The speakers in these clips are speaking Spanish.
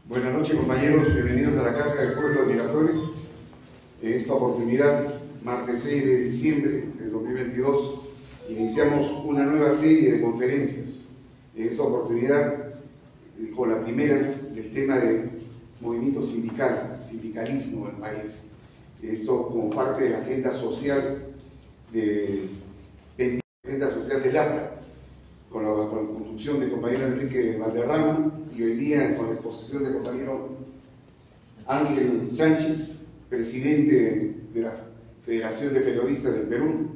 Buenas noches, compañeros, bienvenidos a la Casa del Pueblo de Miraflores. En esta oportunidad, martes 6 de diciembre de 2022, iniciamos una nueva serie de conferencias. En esta oportunidad, con la primera del tema del movimiento sindical, sindicalismo del país. Esto como parte de la agenda social del APRA, con la conducción del compañero Enrique Valderrama y hoy día con la exposición del compañero Ángel Sánchez, presidente de la Federación de Periodistas del Perú.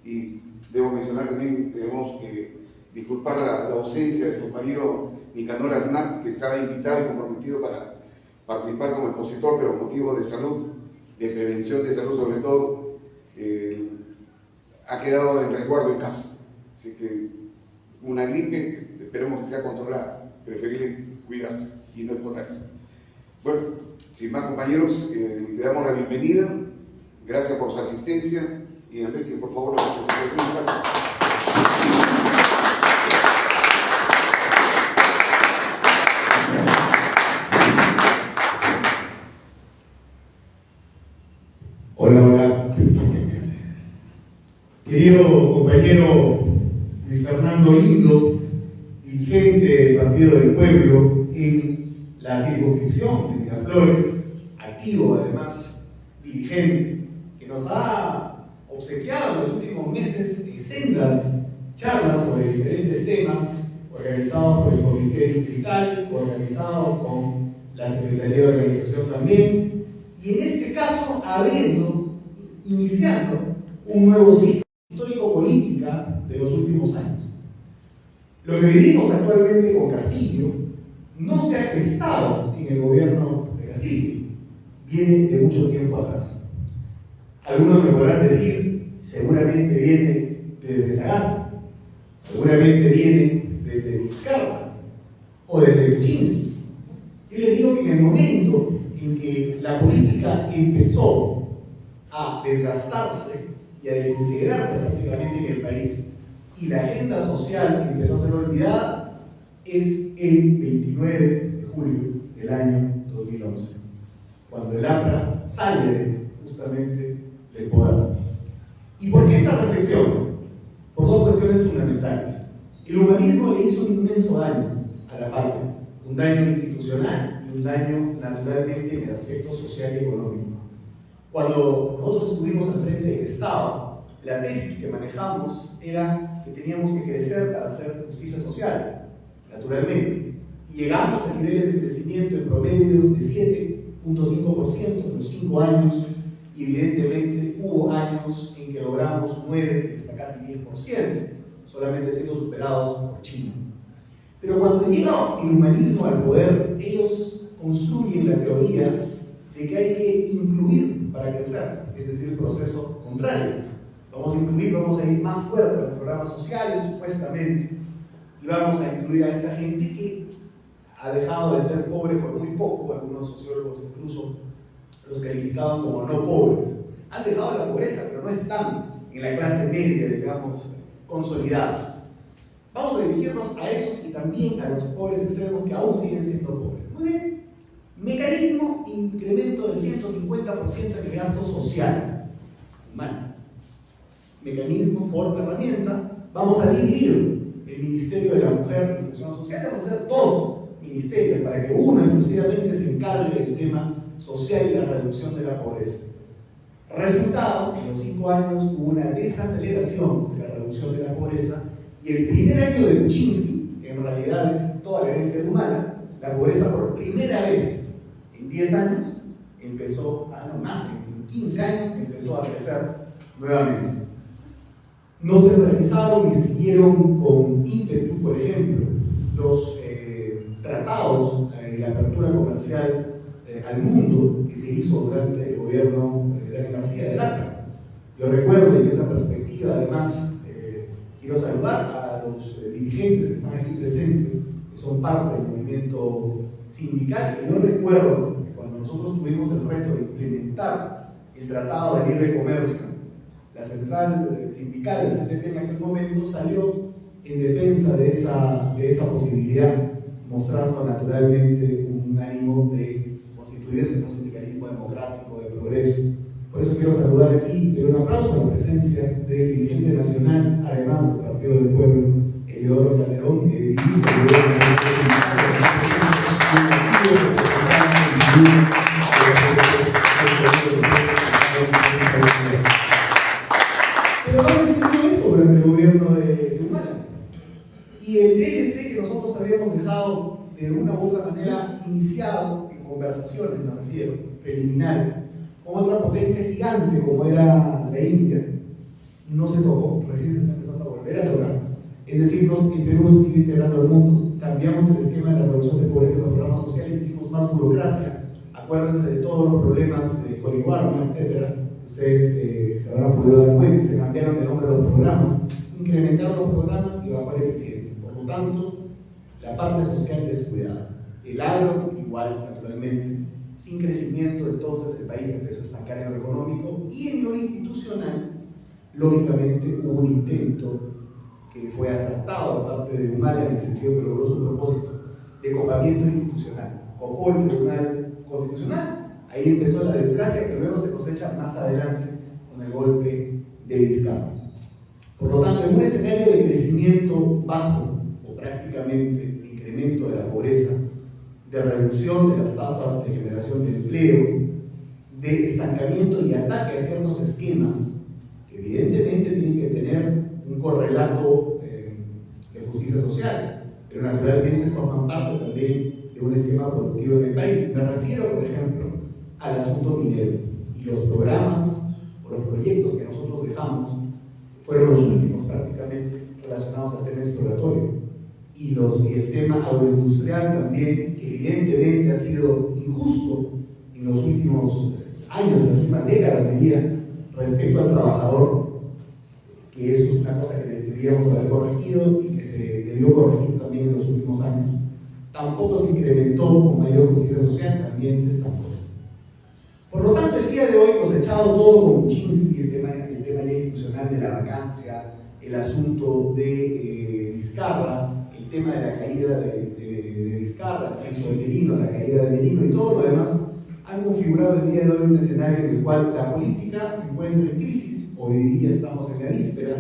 Y debo mencionar también, tenemos que disculpar la ausencia del compañero Nicanor Aznat, que estaba invitado y comprometido para participar como expositor, pero motivo de salud, de prevención de salud sobre todo, ha quedado en resguardo en casa. Así que una gripe, esperemos que sea controlada, preferible cuidarse y no exponerse. Bueno, sin más, compañeros, le damos la bienvenida, gracias por su asistencia y Enrique, por favor, la presentación en casa. Hola. Querido compañero Luis Fernando Lindo, dirigente del Partido del Pueblo en la circunscripción de Miraflores, activo además, dirigente, que nos ha obsequiado en los últimos meses sendas charlas sobre diferentes temas, organizados por el Comité Distrital, organizados con la Secretaría de Organización también, y en este caso iniciando un nuevo ciclo histórico-política de los últimos años. Lo que vivimos actualmente con Castillo no se ha gestado en el gobierno de Castillo, viene de mucho tiempo atrás. Algunos me podrán decir, seguramente viene desde Sagasta, seguramente viene desde Vizcarra o desde Kuczynski. Yo les digo que en el momento en que la política empezó a desgastarse y a desintegrarse prácticamente en el país y la agenda social empezó a ser olvidada, es el 29 de julio del año 2011, cuando el APRA sale justamente del poder. ¿Y por qué esta reflexión? Por dos cuestiones fundamentales. El humanismo le hizo un inmenso daño a la patria, un daño institucional y un daño naturalmente en el aspecto social y económico. Cuando nosotros estuvimos al frente del Estado, la tesis que manejamos era que teníamos que crecer para hacer justicia social, naturalmente. Y llegamos a niveles de crecimiento en promedio de 7.5% en los 5 años, y evidentemente hubo años en que logramos 9, hasta casi 10%, solamente siendo superados por China. Pero cuando llega el humanismo al poder, ellos construyen la teoría de que hay que incluir para crecer, es decir, el proceso contrario. Vamos a incluir, vamos a ir más fuerte a los programas sociales, supuestamente, y vamos a incluir a esta gente que ha dejado de ser pobre por muy poco. Algunos sociólogos incluso los calificaban como no pobres. Han dejado la pobreza, pero no están en la clase media, digamos, consolidada. Vamos a dirigirnos a esos y también a los pobres extremos que aún siguen siendo pobres. Muy bien. Mecanismo, incremento del 150% en el gasto social humano. Mecanismo, forma, herramienta. Vamos a dividir el Ministerio de la Mujer y Inclusión Social. Vamos a hacer 2 ministerios para que uno exclusivamente se encargue del tema social y la reducción de la pobreza. Resultado, en los 5 años hubo una desaceleración de la reducción de la pobreza, y el primer año de Kuczynski, que en realidad es toda la herencia humana, la pobreza por primera vez en 10 años empezó, no más, en 15 años empezó a crecer nuevamente. No se realizaron y se siguieron con ímpetu, por ejemplo, los tratados de la apertura comercial al mundo que se hizo durante el gobierno de Daniel García del APRA. Yo recuerdo en esa perspectiva, además, quiero saludar a los dirigentes que están aquí presentes, que son parte del movimiento sindical, que yo recuerdo que cuando nosotros tuvimos el reto de implementar el Tratado de Libre Comercio, la central sindical del CTT en aquel momento salió en defensa de esa posibilidad mostrando naturalmente un ánimo de constituirse en un sindicalismo democrático, de progreso. Por eso quiero saludar aquí y dar un aplauso a la presencia del dirigente nacional, además del Partido del Pueblo, Eleodoro Calderón, que dirige el gobierno Pero no se entendió eso durante el gobierno de Humala. Y el DLC que nosotros habíamos dejado de una u otra manera iniciado en conversaciones, me refiero, preliminares, con otra potencia gigante como era la India, no se tocó, recién se está empezando a volver a tocar. Es decir, el Perú se sigue integrando al mundo, cambiamos el esquema de la reducción de pobreza en los programas sociales, hicimos más burocracia, acuérdense de todos los problemas de Coliwarma, etc. Ustedes se habrán podido dar cuenta, se cambiaron de nombre los programas, incrementaron los programas y bajó la eficiencia. Por lo tanto, la parte social descuidada. El agro, igual, naturalmente, sin crecimiento, entonces el país empezó a estancar en lo económico y en lo institucional, lógicamente hubo un intento que fue acertado por parte de Humala en el sentido que logró su propósito de copamiento institucional. Copó el Tribunal Constitucional, ahí empezó la desgracia que luego se cosecha más adelante con el golpe de Vizcarra. Por lo tanto, en un escenario de crecimiento bajo o prácticamente de incremento de la pobreza, de reducción de las tasas de generación de empleo, de estancamiento y ataque a ciertos esquemas que evidentemente tienen que tener un correlato de justicia social, pero naturalmente forman parte también de un esquema productivo en el país. Me refiero, por ejemplo, al asunto minero, y los programas o los proyectos que nosotros dejamos fueron los últimos prácticamente relacionados al tema exploratorio. Y el tema agroindustrial también, que evidentemente ha sido injusto en los últimos años, en las últimas décadas, diría, respecto al trabajador, que eso es una cosa que deberíamos haber corregido y que se debió corregir también en los últimos años. Tampoco se incrementó con mayor justicia social, también se estancó. Por lo tanto, el día de hoy cosechado todo con Kuczynski, el tema ya institucional de la vacancia, el asunto de Vizcarra, el tema de la caída de Vizcarra, el censo de Merino, la caída de Merino y todo lo demás, han configurado el día de hoy un escenario en el cual la política se encuentra en crisis. Hoy día estamos en la víspera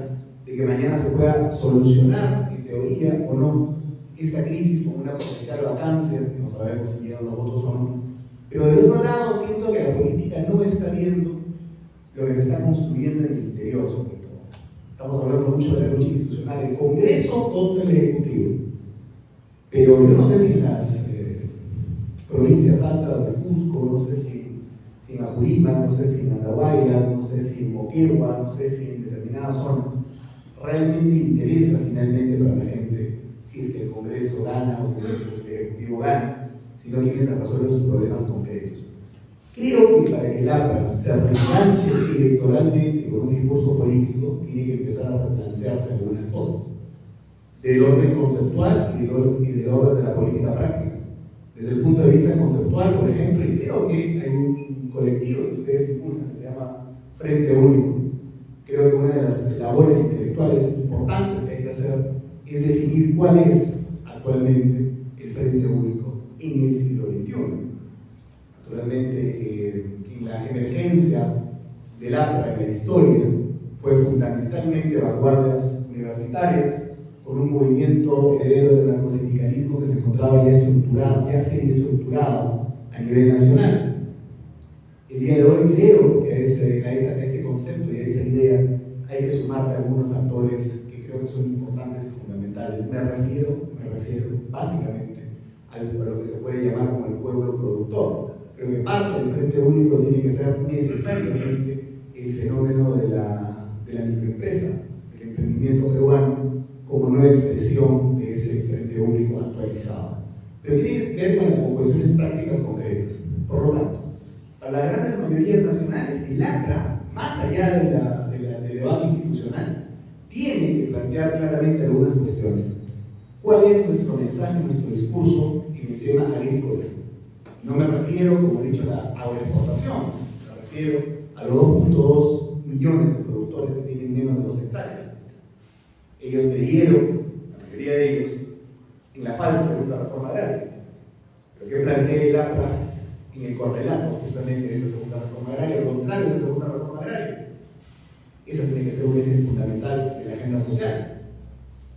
de que mañana se pueda solucionar, en teoría o no, esta crisis con una potencial vacancia, que no sabemos si llegan los votos o no. Pero del otro lado, siento que la política no está viendo lo que se está construyendo en el interior, sobre todo. Estamos hablando mucho de la lucha institucional, el Congreso contra el Ejecutivo. Pero yo no sé si en las provincias altas de Cusco, no sé si en Apurímac, no sé si en Andahuaylas, no sé si en Moquegua, no sé si en determinadas zonas, realmente interesa finalmente para la gente si es que el Congreso gana o si es que el Ejecutivo gana, si no quieren resolver sus problemas concretos. Creo que para que el APRA se reenganche electoralmente con un discurso político, tiene que empezar a replantearse algunas cosas, del orden conceptual y del orden de la política práctica. Desde el punto de vista conceptual, por ejemplo, y creo que hay un colectivo que ustedes impulsan que se llama Frente Único. Creo que una de las labores intelectuales importantes que hay que hacer es definir cuál es actualmente el Frente Único en el siglo XXI. Naturalmente, en la emergencia del APRA en la historia fue fundamentalmente vanguardias universitarias, con un movimiento heredero del narcosindicalismo que se encontraba ya estructurado, ya semi-estructurado a nivel nacional. El día de hoy creo que a ese concepto y a esa idea hay que sumarle algunos actores que creo que son importantes y fundamentales. Me refiero básicamente a lo que se puede llamar como el pueblo productor. Creo que parte del Frente Único tiene que ser necesariamente el fenómeno de la microempresa, del emprendimiento peruano, como nueva expresión de ese Frente Único actualizado. Pero tiene que ver con cuestiones prácticas concretas. Por lo tanto, para las grandes mayorías nacionales, el APRA, más allá del debate institucional, tiene que plantear claramente algunas cuestiones. ¿Cuál es nuestro mensaje, nuestro discurso en el tema agrícola? No me refiero, como he dicho, a la agroexportación, me refiero a los 2.2 millones de productores que tienen menos de 2 hectáreas. Ellos creyeron, la mayoría de ellos, en la falsa segunda reforma agraria. Pero ¿qué plantea el APRA en el correlato justamente de esa segunda reforma agraria, al contrario de esa segunda reforma agraria? Esa tiene que ser un eje fundamental de la agenda social.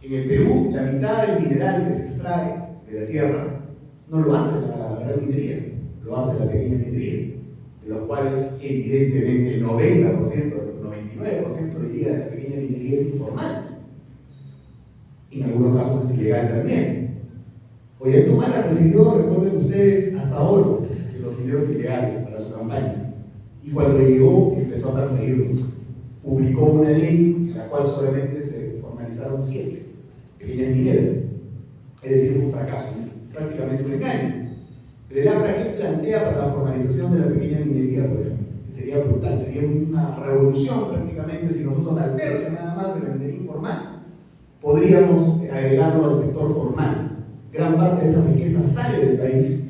En el Perú, la mitad del mineral que se extrae de la tierra no lo hace la gran minería, lo hace la pequeña minería, de los cuales evidentemente el 90%, el 99% diría de la pequeña minería es informal. Y en algunos casos es ilegal también. Ollanta Humala presidió, recuerden ustedes, hasta ahora, de los mineros ilegales para su campaña. Y cuando llegó, empezó a perseguirlos. Publicó una ley en la cual solamente se formalizaron 7 pequeñas mineras. Es decir, fue un fracaso, ¿no? Prácticamente un engaño. Pero el APRA, ¿qué plantea para la formalización de la pequeña minería, por ejemplo? Que sería brutal, sería una revolución prácticamente si nosotros al tercio nada más de la minería informal podríamos agregarlo al sector formal. Gran parte de esa riqueza sale del país,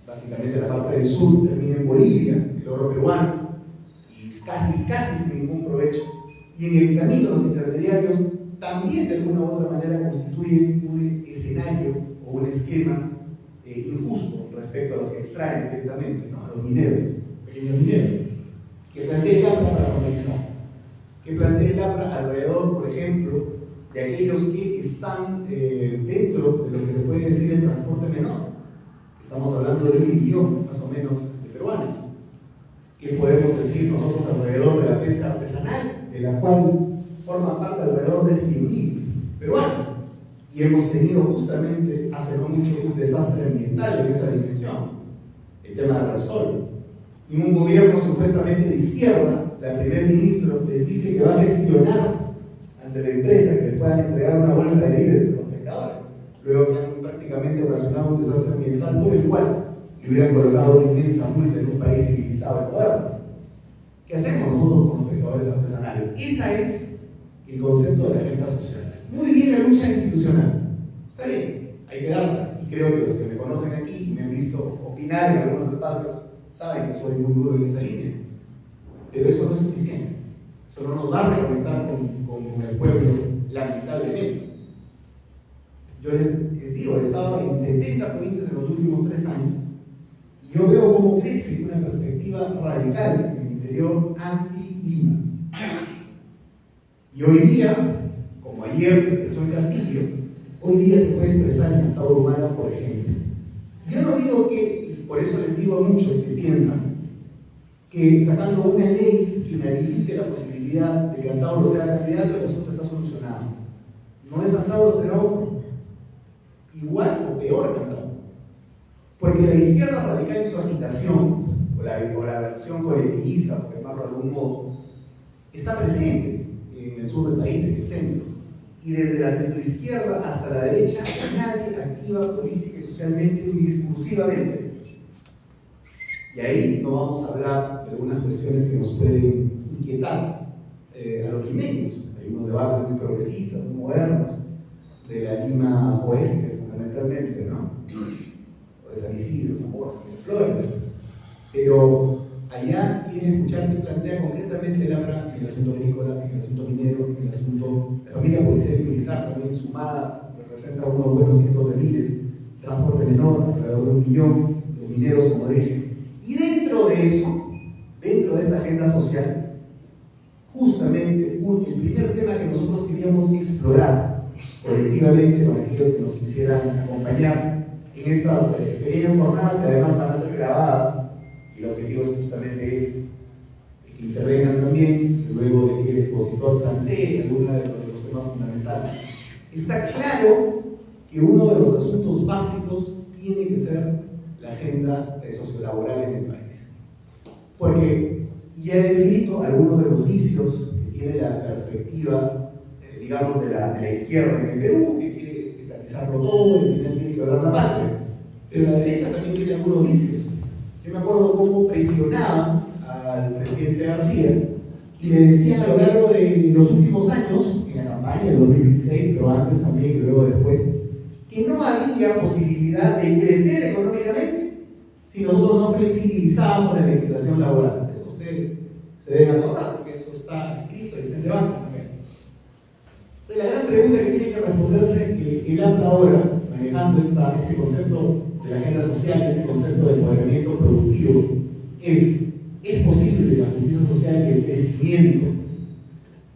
básicamente la parte del sur termina en Bolivia, el oro peruano, y casi sin ningún provecho. Y en el camino los intermediarios también de alguna u otra manera constituyen un escenario o un esquema injusto respecto a los que extraen directamente, ¿no? A los mineros, pequeños mineros. Que plantea el APRA para formalizar. Que plantea el APRA alrededor, por ejemplo, de aquellos que están dentro de lo que se puede decir el transporte menor. Estamos hablando de 1 millón más o menos de peruanos. ¿Qué podemos decir nosotros alrededor de la pesca artesanal, de la cual forman parte alrededor de 100.000 peruanos? Y hemos tenido justamente hace no mucho un desastre ambiental en esa dimensión, el tema del Repsol. Y un gobierno supuestamente de izquierda, la primer ministro les dice que va a gestionar ante la empresa que les puedan entregar una bolsa de víveres a los pescadores, luego que han prácticamente ocasionado un desastre ambiental por el cual le hubieran colocado una inmensa multa en un país civilizado y moderno. ¿Qué hacemos nosotros con los pescadores artesanales? Ese es el concepto de la agenda social. Muy bien la lucha institucional, está bien, hay que darla, y creo que los que me conocen aquí y me han visto opinar en algunos espacios saben que soy muy duro en esa línea, pero eso no es suficiente. Eso no nos va a reconectar con el pueblo, lamentablemente. Yo les digo, he estado en 70 provincias en los últimos 3 años y yo veo cómo crece una perspectiva radical en el interior anti-Lima. Y hoy día, como ayer se expresó en Castillo, hoy día se puede expresar en Estado Humana, por ejemplo. Yo no digo que, y por eso les digo a muchos que piensan, que sacando una ley que inhabilite la posibilidad de que Antauro sea candidato, el asunto está solucionado. No es Antauro, será otro. Igual o peor que Antauro. Porque la izquierda radical en su agitación, o la versión colectivista, por llamarlo de algún modo, está presente en el sur del país, en el centro. Y desde la centroizquierda hasta la derecha, nadie activa política y socialmente y discursivamente. Y ahí no vamos a hablar de algunas cuestiones que nos pueden inquietar a los limeños. Hay unos debates muy progresistas, muy modernos, de la Lima oeste, fundamentalmente, ¿no? O de San Isidro, Zamora, de Flores. Pero allá quieren escuchar qué plantea concretamente el APRA en el asunto agrícola, en el asunto minero, en el asunto de la familia policial y militar, también sumada, representa unos buenos cientos de miles, transporte menor, alrededor de 1 millón, los mineros, como dije. Y dentro de eso, dentro de esta agenda social, justamente el primer tema que nosotros queríamos explorar colectivamente con aquellos que nos quisieran acompañar en estas pequeñas jornadas que además van a ser grabadas, y el objetivo justamente es que intervengan también, luego de que el expositor plantee algunos de los temas fundamentales. Está claro que uno de los asuntos básicos tiene que ser la agenda sociolaboral en el país. Porque ya he descrito algunos de los vicios que tiene la perspectiva, digamos, de la izquierda en el Perú, que quiere estatizarlo todo y tiene que hablar la patria. Pero la derecha también tiene algunos vicios. Yo me acuerdo cómo presionaban al presidente García y le decían a lo largo de los últimos años, en la campaña del 2016, pero antes también y luego después, que no había posibilidad de crecer económicamente si nosotros no flexibilizábamos la legislación laboral. Eso ustedes se deben acordar, porque eso está escrito y está en debates también. Entonces, la gran pregunta que tiene que responderse el APRA ahora manejando este concepto de la agenda social, este concepto de empoderamiento productivo, es posible la justicia social y el crecimiento,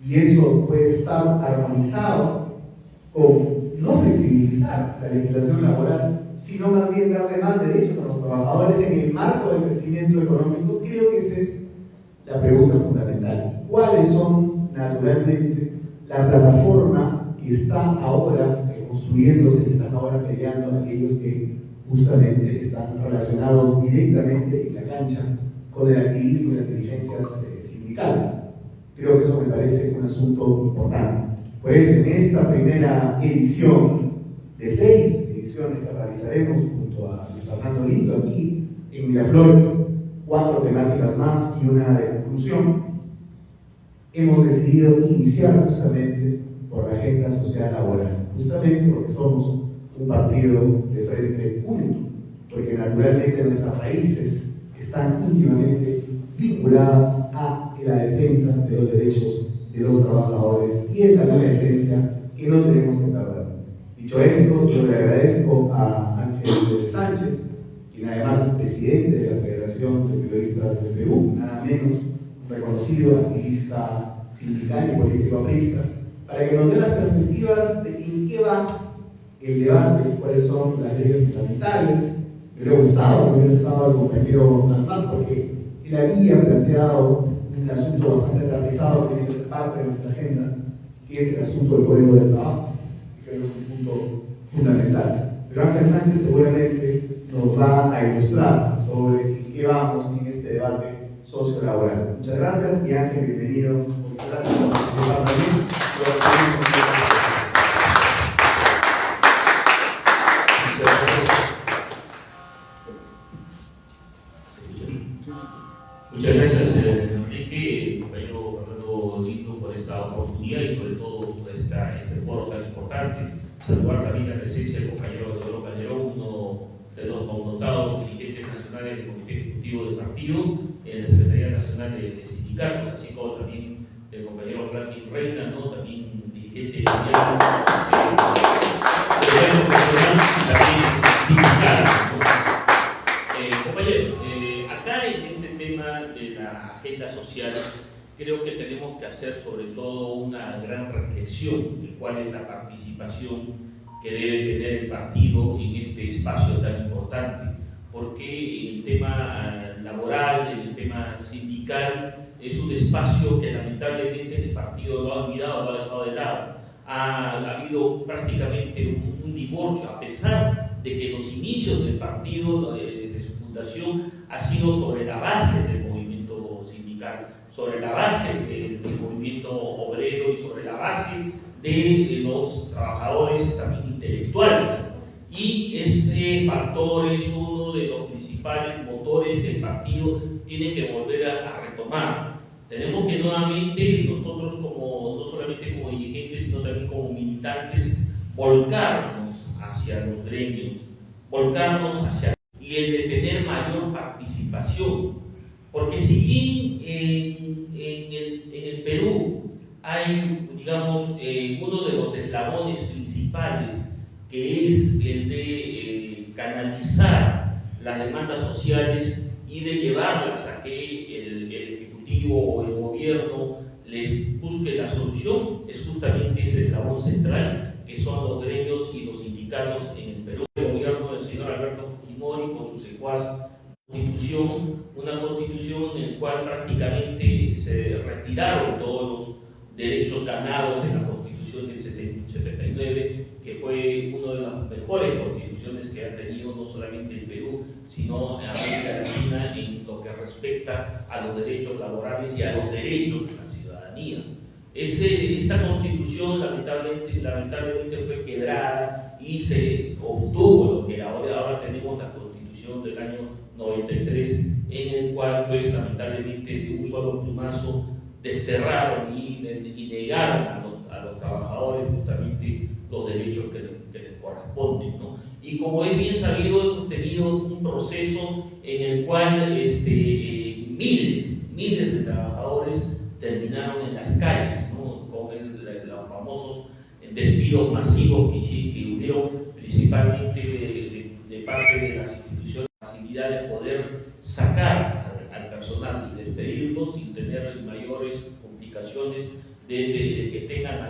y eso puede estar armonizado con no flexibilizar la legislación laboral, sino más bien darle más derechos a los trabajadores en el marco del crecimiento económico. Creo que esa es la pregunta fundamental. ¿Cuáles son, naturalmente, la plataforma que está ahora construyéndose, que están ahora peleando aquellos que justamente están relacionados directamente en la cancha con el activismo y las dirigencias sindicales? Creo que eso me parece un asunto importante. Por eso, en esta primera edición de 6 ediciones que realizaremos junto a Luis Fernando Lindo aquí en Miraflores, 4 temáticas más y una de conclusión, hemos decidido iniciar justamente por la agenda social laboral, justamente porque somos un partido de frente único, porque naturalmente nuestras raíces están íntimamente vinculadas a la defensa de los derechos de los trabajadores, y es la buena esencia que no tenemos que perder. Dicho esto, yo le agradezco a Ángel Sánchez, quien además es presidente de la Federación de Periodistas del Perú, nada menos, un reconocido activista sindical y político aprista, para que nos dé las perspectivas de en qué va el debate, cuáles son las leyes fundamentales. Me hubiera gustado que hubiera estado el compañero Nasmat, porque él había planteado un asunto bastante aterrizado que viene a ser parte de nuestra agenda, que es el asunto del Código del Trabajo, que creo que es un punto fundamental. Pero Ángel Sánchez seguramente nos va a ilustrar sobre en qué vamos en este debate sociolaboral. Muchas gracias y Ángel, bienvenido. Muchas gracias por participar también. Muchas gracias, Enrique, compañero Fernando Lindo, por esta oportunidad y sobre todo por este foro tan importante. Saludar también la presencia del compañero Eduardo Calderón, uno de los connotados dirigentes nacionales del Comité Ejecutivo del Partido, en la Secretaría Nacional de Sindicatos, así como también el compañero Franklin Reina, ¿no? También dirigente mundial de gobierno nacional y también sindical, ¿no? Compañeros, acá en este tema de la agenda social, creo que tenemos que hacer sobre todo una gran reflexión de cuál es la participación que debe tener el partido en este espacio tan importante, porque el tema laboral, el tema sindical, es un espacio que lamentablemente el partido lo ha olvidado, lo ha dejado de lado. Ha habido prácticamente un divorcio, a pesar de que los inicios del partido, de su fundación, ha sido sobre la base del movimiento sindical, sobre la base del movimiento obrero y sobre la base de los trabajadores también intelectuales. Y ese factor es uno de los principales motores que el partido tiene que volver a retomar. Tenemos que nuevamente nosotros, como, no solamente como dirigentes, sino también como militantes, volcarnos hacia los gremios, volcarnos hacia y el de tener mayor participación. Porque si bien en el Perú hay, digamos, uno de los eslabones principales, que es el de canalizar las demandas sociales y de llevarlas a que el Ejecutivo o el Gobierno les busque la solución, es justamente ese eslabón central, que son los gremios y los sindicatos en el Perú. El gobierno del señor Alberto Fujimori, con su secuaz constitución, una constitución en la cual prácticamente se retiraron todos los derechos ganados en la constitución del 79, que fue una de las mejores constituciones que ha tenido no solamente el Perú, sino en América Latina en lo que respecta a los derechos laborales y a los derechos de la ciudadanía. Esta constitución lamentablemente fue quebrada y se obtuvo lo que ahora tenemos, la constitución del año 93, en el cual pues lamentablemente de un solo plumazo desterraron y negaron a los trabajadores justamente los derechos que les corresponden, ¿no? Y como es bien sabido, hemos tenido un proceso en el cual miles de trabajadores terminaron en las calles, ¿no? Con los famosos despidos masivos que hubieron principalmente de parte de las instituciones, la facilidad de poder sacar al personal y despedirlos sin tener mayores complicaciones de que tengan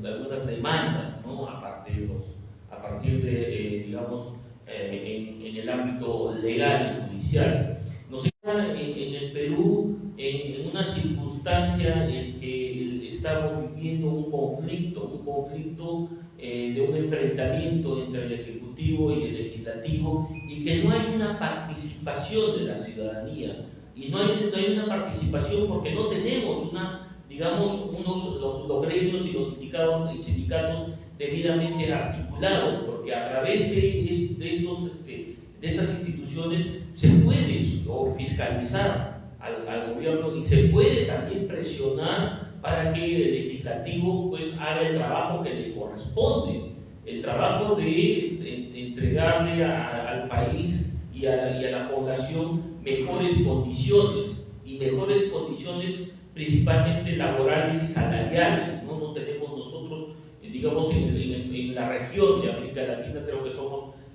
algunas demandas, ¿no? a partir de digamos, en el ámbito legal y judicial. Nos encontramos en el Perú en una circunstancia en que estamos viviendo un conflicto de un enfrentamiento entre el Ejecutivo y el Legislativo, y que no hay una participación de la ciudadanía. Y no hay una participación porque no tenemos los gremios y los sindicatos debidamente articulados, porque a través de estas instituciones se puede fiscalizar al gobierno y se puede también presionar para que el legislativo pues haga el trabajo que le corresponde, el trabajo de entregarle al país y a la población mejores condiciones principalmente laborales y salariales. No tenemos nosotros, digamos, en la región de América Latina, creo que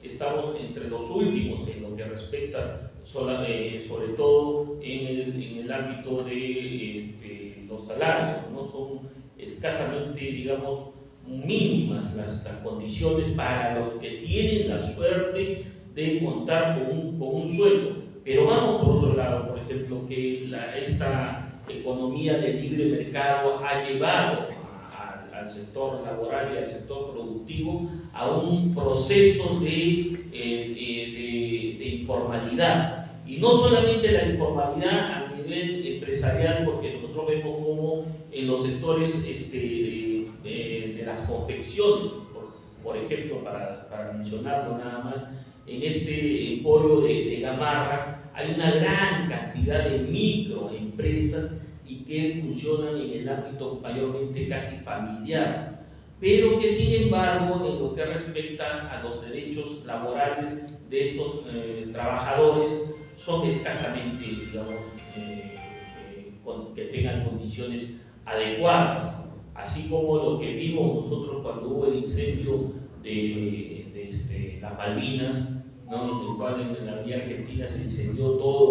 estamos entre los últimos en lo que respecta sobre todo en el ámbito de los salarios, ¿no? Son escasamente, digamos, mínimas las condiciones para los que tienen la suerte de contar con un sueldo. Pero vamos por otro lado, por ejemplo, que esta economía de libre mercado ha llevado al sector laboral y al sector productivo a un proceso de informalidad. Y no solamente la informalidad a nivel empresarial, porque nosotros vemos como en los sectores de las confecciones, por ejemplo, para mencionarlo nada más, en este emporio de Gamarra hay una gran cantidad de microempresas y que funcionan en el ámbito mayormente casi familiar, pero que sin embargo en lo que respecta a los derechos laborales de estos trabajadores son escasamente, digamos, que tengan condiciones adecuadas, así como lo que vimos nosotros cuando hubo el incendio de las Malvinas, ¿no? En el cual en la vía Argentina se incendió todo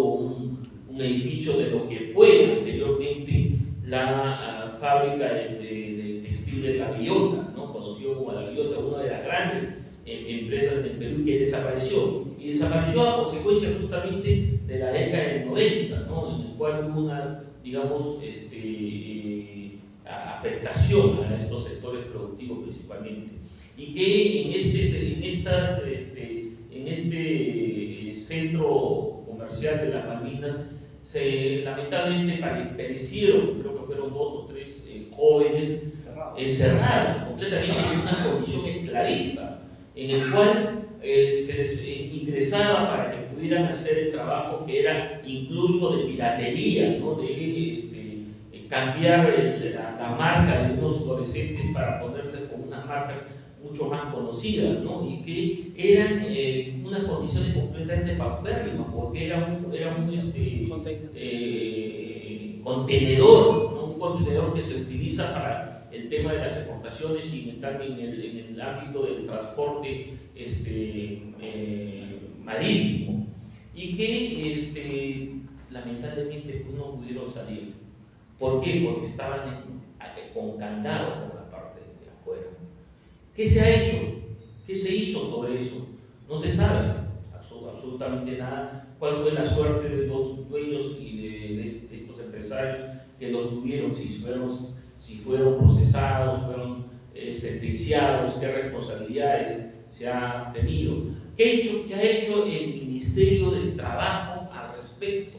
un edificio de lo que fue anteriormente la fábrica de textiles La Villota, ¿no? Conocido como La Villota, una de las grandes empresas del Perú, que desapareció. Y desapareció a consecuencia justamente de la década del 90, ¿no? En el cual hubo una, digamos, afectación a estos sectores productivos principalmente. Y que en este centro comercial de las Malvinas lamentablemente perecieron, creo que fueron 2 o 3 jóvenes encerrados completamente en una condición esclavista, en el cual se les ingresaba para que pudieran hacer el trabajo que era incluso de piratería, ¿no? De cambiar la marca de unos adolescentes para ponerles con unas marcas mucho más conocidas, ¿no? Y que eran unas condiciones completamente paupérrimas, porque era un contenedor, ¿no? Un contenedor que se utiliza para el tema de las exportaciones y también en el ámbito del transporte marítimo, y que lamentablemente no pudieron salir. ¿Por qué? Porque estaban con candado por la parte de afuera. ¿Qué se ha hecho? ¿Qué se hizo sobre eso? No se sabe absolutamente nada. ¿Cuál fue la suerte de los dueños y de estos empresarios que los tuvieron? Si fueron procesados, fueron sentenciados, qué responsabilidades se han tenido. ¿Qué ha hecho el Ministerio del Trabajo al respecto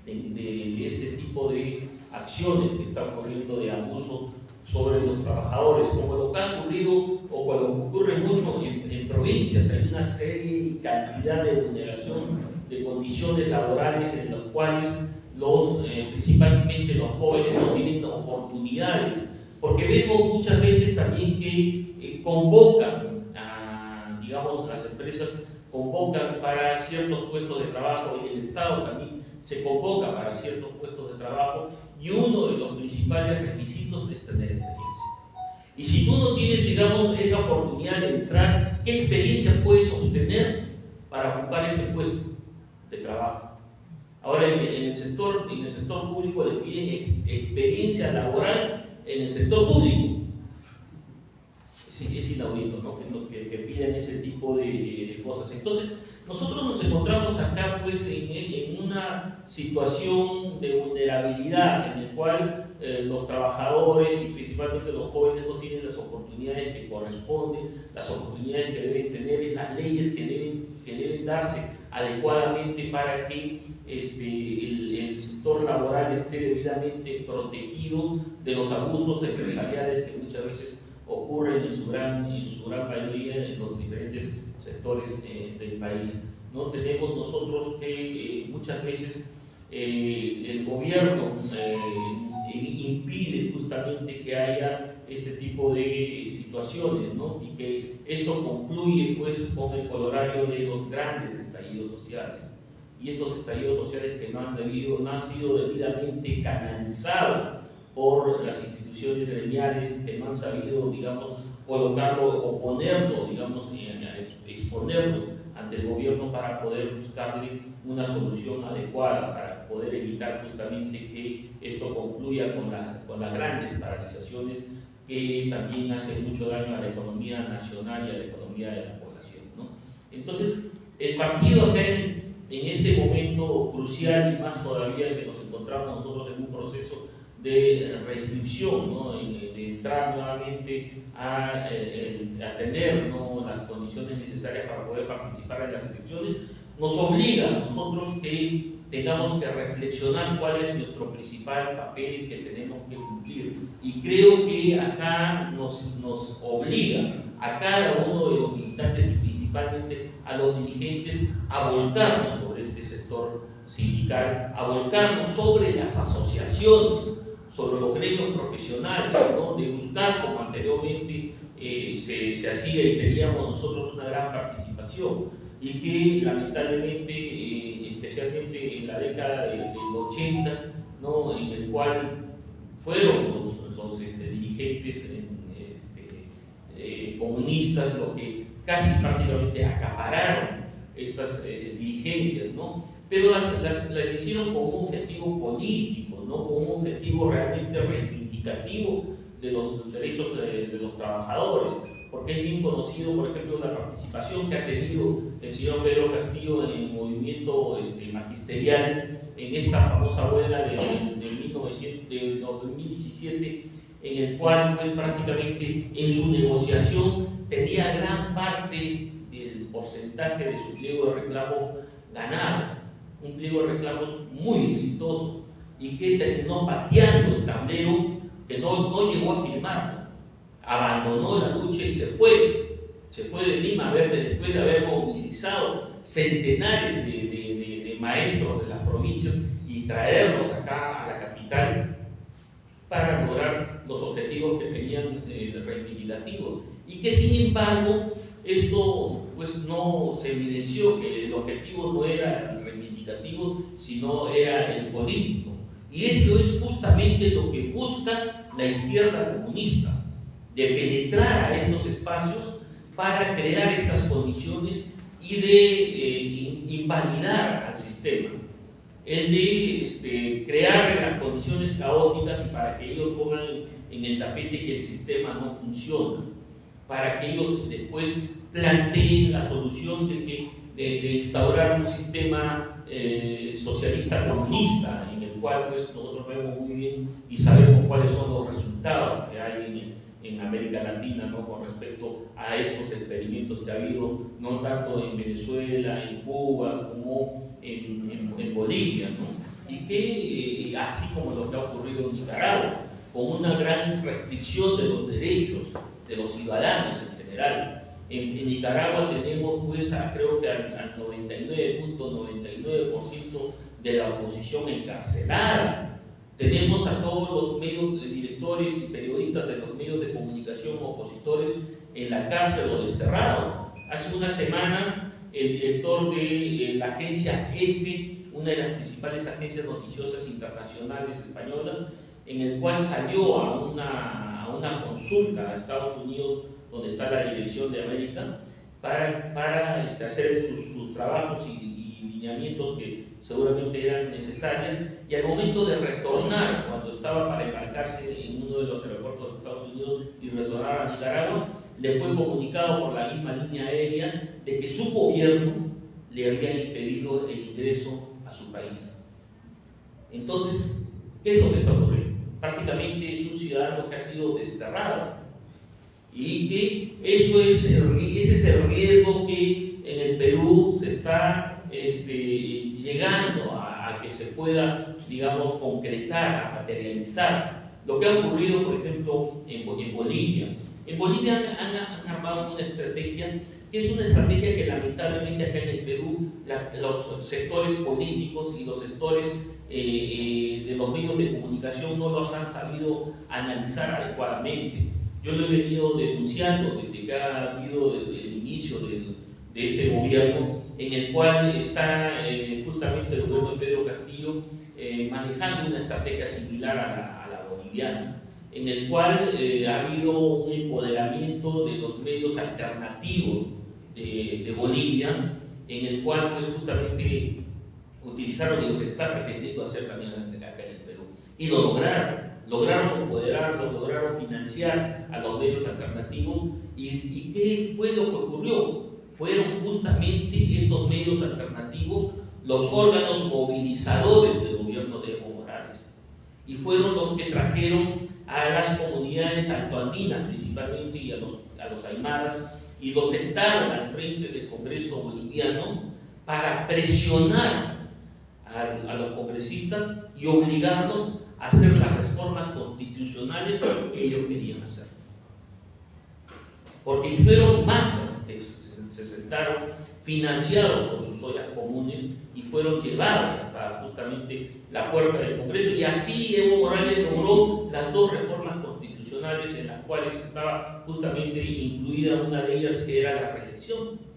de este tipo de acciones que están ocurriendo de abuso sobre los trabajadores, como lo que ha ocurrido o cuando ocurre mucho en provincias? Hay una serie y cantidad de vulneración de condiciones laborales en las cuales principalmente los jóvenes no tienen oportunidades, porque vemos muchas veces también que las empresas convocan para ciertos puestos de trabajo, en el Estado también se convoca para ciertos puestos de trabajo, y uno de los principales requisitos es tener experiencia. Y si tú no tienes, digamos, esa oportunidad de entrar, ¿qué experiencia puedes obtener para ocupar ese puesto de trabajo? Ahora, en el sector público le piden experiencia laboral en el sector público. Es inaudito, ¿no? Que pidan ese tipo de cosas. Entonces, nosotros nos encontramos acá pues en una situación de vulnerabilidad en el cual los trabajadores y principalmente los jóvenes no tienen las oportunidades que corresponden, las oportunidades que deben tener, las leyes que deben darse adecuadamente para que el sector laboral esté debidamente protegido de los abusos empresariales que muchas veces ocurren en su gran mayoría en los diferentes sectores del país. ¿No? Tenemos nosotros que muchas veces el gobierno impide justamente que haya este tipo de situaciones, ¿no? Y que esto concluye pues con el colorario de los grandes estallidos sociales. Y estos estallidos sociales que no han sido debidamente canalizados por las instituciones gremiales, que no han sabido, digamos, colocarlo o ponerlo, digamos, exponerlos ante el gobierno para poder buscarle una solución adecuada, para poder evitar justamente que esto concluya con las grandes paralizaciones que también hacen mucho daño a la economía nacional y a la economía de la población, ¿no? Entonces, el partido acá en este momento crucial, y más todavía que nos encontramos nosotros en un proceso de restricción, ¿no? de entrar nuevamente a tener, ¿no?, las condiciones necesarias para poder participar en las elecciones, nos obliga a nosotros que tengamos que reflexionar cuál es nuestro principal papel que tenemos que cumplir. Y creo que acá nos obliga a cada uno de los militantes y principalmente a los dirigentes a volcarnos sobre este sector sindical, a volcarnos sobre las asociaciones, sobre los gremios profesionales, ¿no?, de buscar, como anteriormente se hacía y teníamos nosotros una gran participación, y que lamentablemente, especialmente en la década del 80, ¿no?, en el cual fueron los dirigentes comunistas los que casi prácticamente acapararon estas dirigencias, ¿no? Pero las hicieron con un objetivo político, ¿no?, con un objetivo realmente reivindicativo de los derechos de los trabajadores, porque es bien conocido, por ejemplo, la participación que ha tenido el señor Pedro Castillo en el movimiento magisterial en esta famosa huelga de 2017, en el cual pues prácticamente en su negociación tenía gran parte del porcentaje de su pliego de reclamos ganado, un pliego de reclamos muy exitoso y que terminó pateando el tablero, que no llegó a firmarlo, abandonó la lucha y se fue de Lima después de haber movilizado centenares de maestros de las provincias y traerlos acá a la capital para lograr los objetivos que tenían reivindicativos, y que sin embargo esto pues no se evidenció, que el objetivo no era el reivindicativo sino era el político, y eso es justamente lo que busca la izquierda comunista, de penetrar a estos espacios para crear estas condiciones y de invalidar al sistema, el de crear las condiciones caóticas y para que ellos pongan en el tapete que el sistema no funciona, para que ellos después planteen la solución de instaurar un sistema socialista comunista, en el cual pues, nosotros vemos muy bien y sabemos cuáles son los resultados que hay en América Latina, ¿no?, con respecto a estos experimentos que ha habido, no tanto en Venezuela, en Cuba, como en Bolivia, ¿no? Y que, así como lo que ha ocurrido en Nicaragua, con una gran restricción de los derechos de los ciudadanos en general. En Nicaragua tenemos, pues, creo que al 99.99% de la oposición encarcelada. Tenemos a todos los medios, directores y periodistas de los medios de comunicación opositores en la cárcel o desterrados. Hace una semana, el director de la agencia EFE, una de las principales agencias noticiosas internacionales españolas, en el cual salió a una consulta a Estados Unidos, donde está la dirección de América, para hacer sus trabajos y lineamientos que seguramente eran necesarios, y al momento de retornar, cuando estaba para embarcarse en uno de los aeropuertos de Estados Unidos y retornar a Nicaragua, le fue comunicado por la misma línea aérea de que su gobierno le había impedido el ingreso a su país. Entonces, ¿qué es lo que está ocurriendo? Prácticamente es un ciudadano que ha sido desterrado, y que ese es el riesgo que en el Perú se está llegando a que se pueda, digamos, concretar, a materializar. Lo que ha ocurrido, por ejemplo, en Bolivia. En Bolivia han armado una estrategia que es una estrategia que lamentablemente acá en el Perú los sectores políticos y los sectores de los medios de comunicación no los han sabido analizar adecuadamente. Yo lo he venido denunciando desde que ha habido el inicio de este gobierno, en el cual está justamente el gobierno de Pedro Castillo manejando una estrategia similar a la boliviana, en el cual ha habido un empoderamiento de los medios alternativos de Bolivia, en el cual pues justamente utilizaron lo que se está pretendiendo hacer también acá en el Perú, y lo lograron empoderarlos, lograron financiar a los medios alternativos. ¿Y qué fue lo que ocurrió? Fueron justamente estos medios alternativos los órganos movilizadores del gobierno de Evo Morales, y fueron los que trajeron a las comunidades altoandinas principalmente y a los aymaras, y los sentaron al frente del Congreso boliviano para presionar a los congresistas y obligarlos a hacer las reformas constitucionales que ellos querían hacer. Porque fueron masas que se sentaron, financiados por sus ollas comunes, y fueron llevados hasta justamente la puerta del Congreso, y así Evo Morales logró las dos reformas constitucionales en las cuales estaba justamente incluida una de ellas, que era la reelección.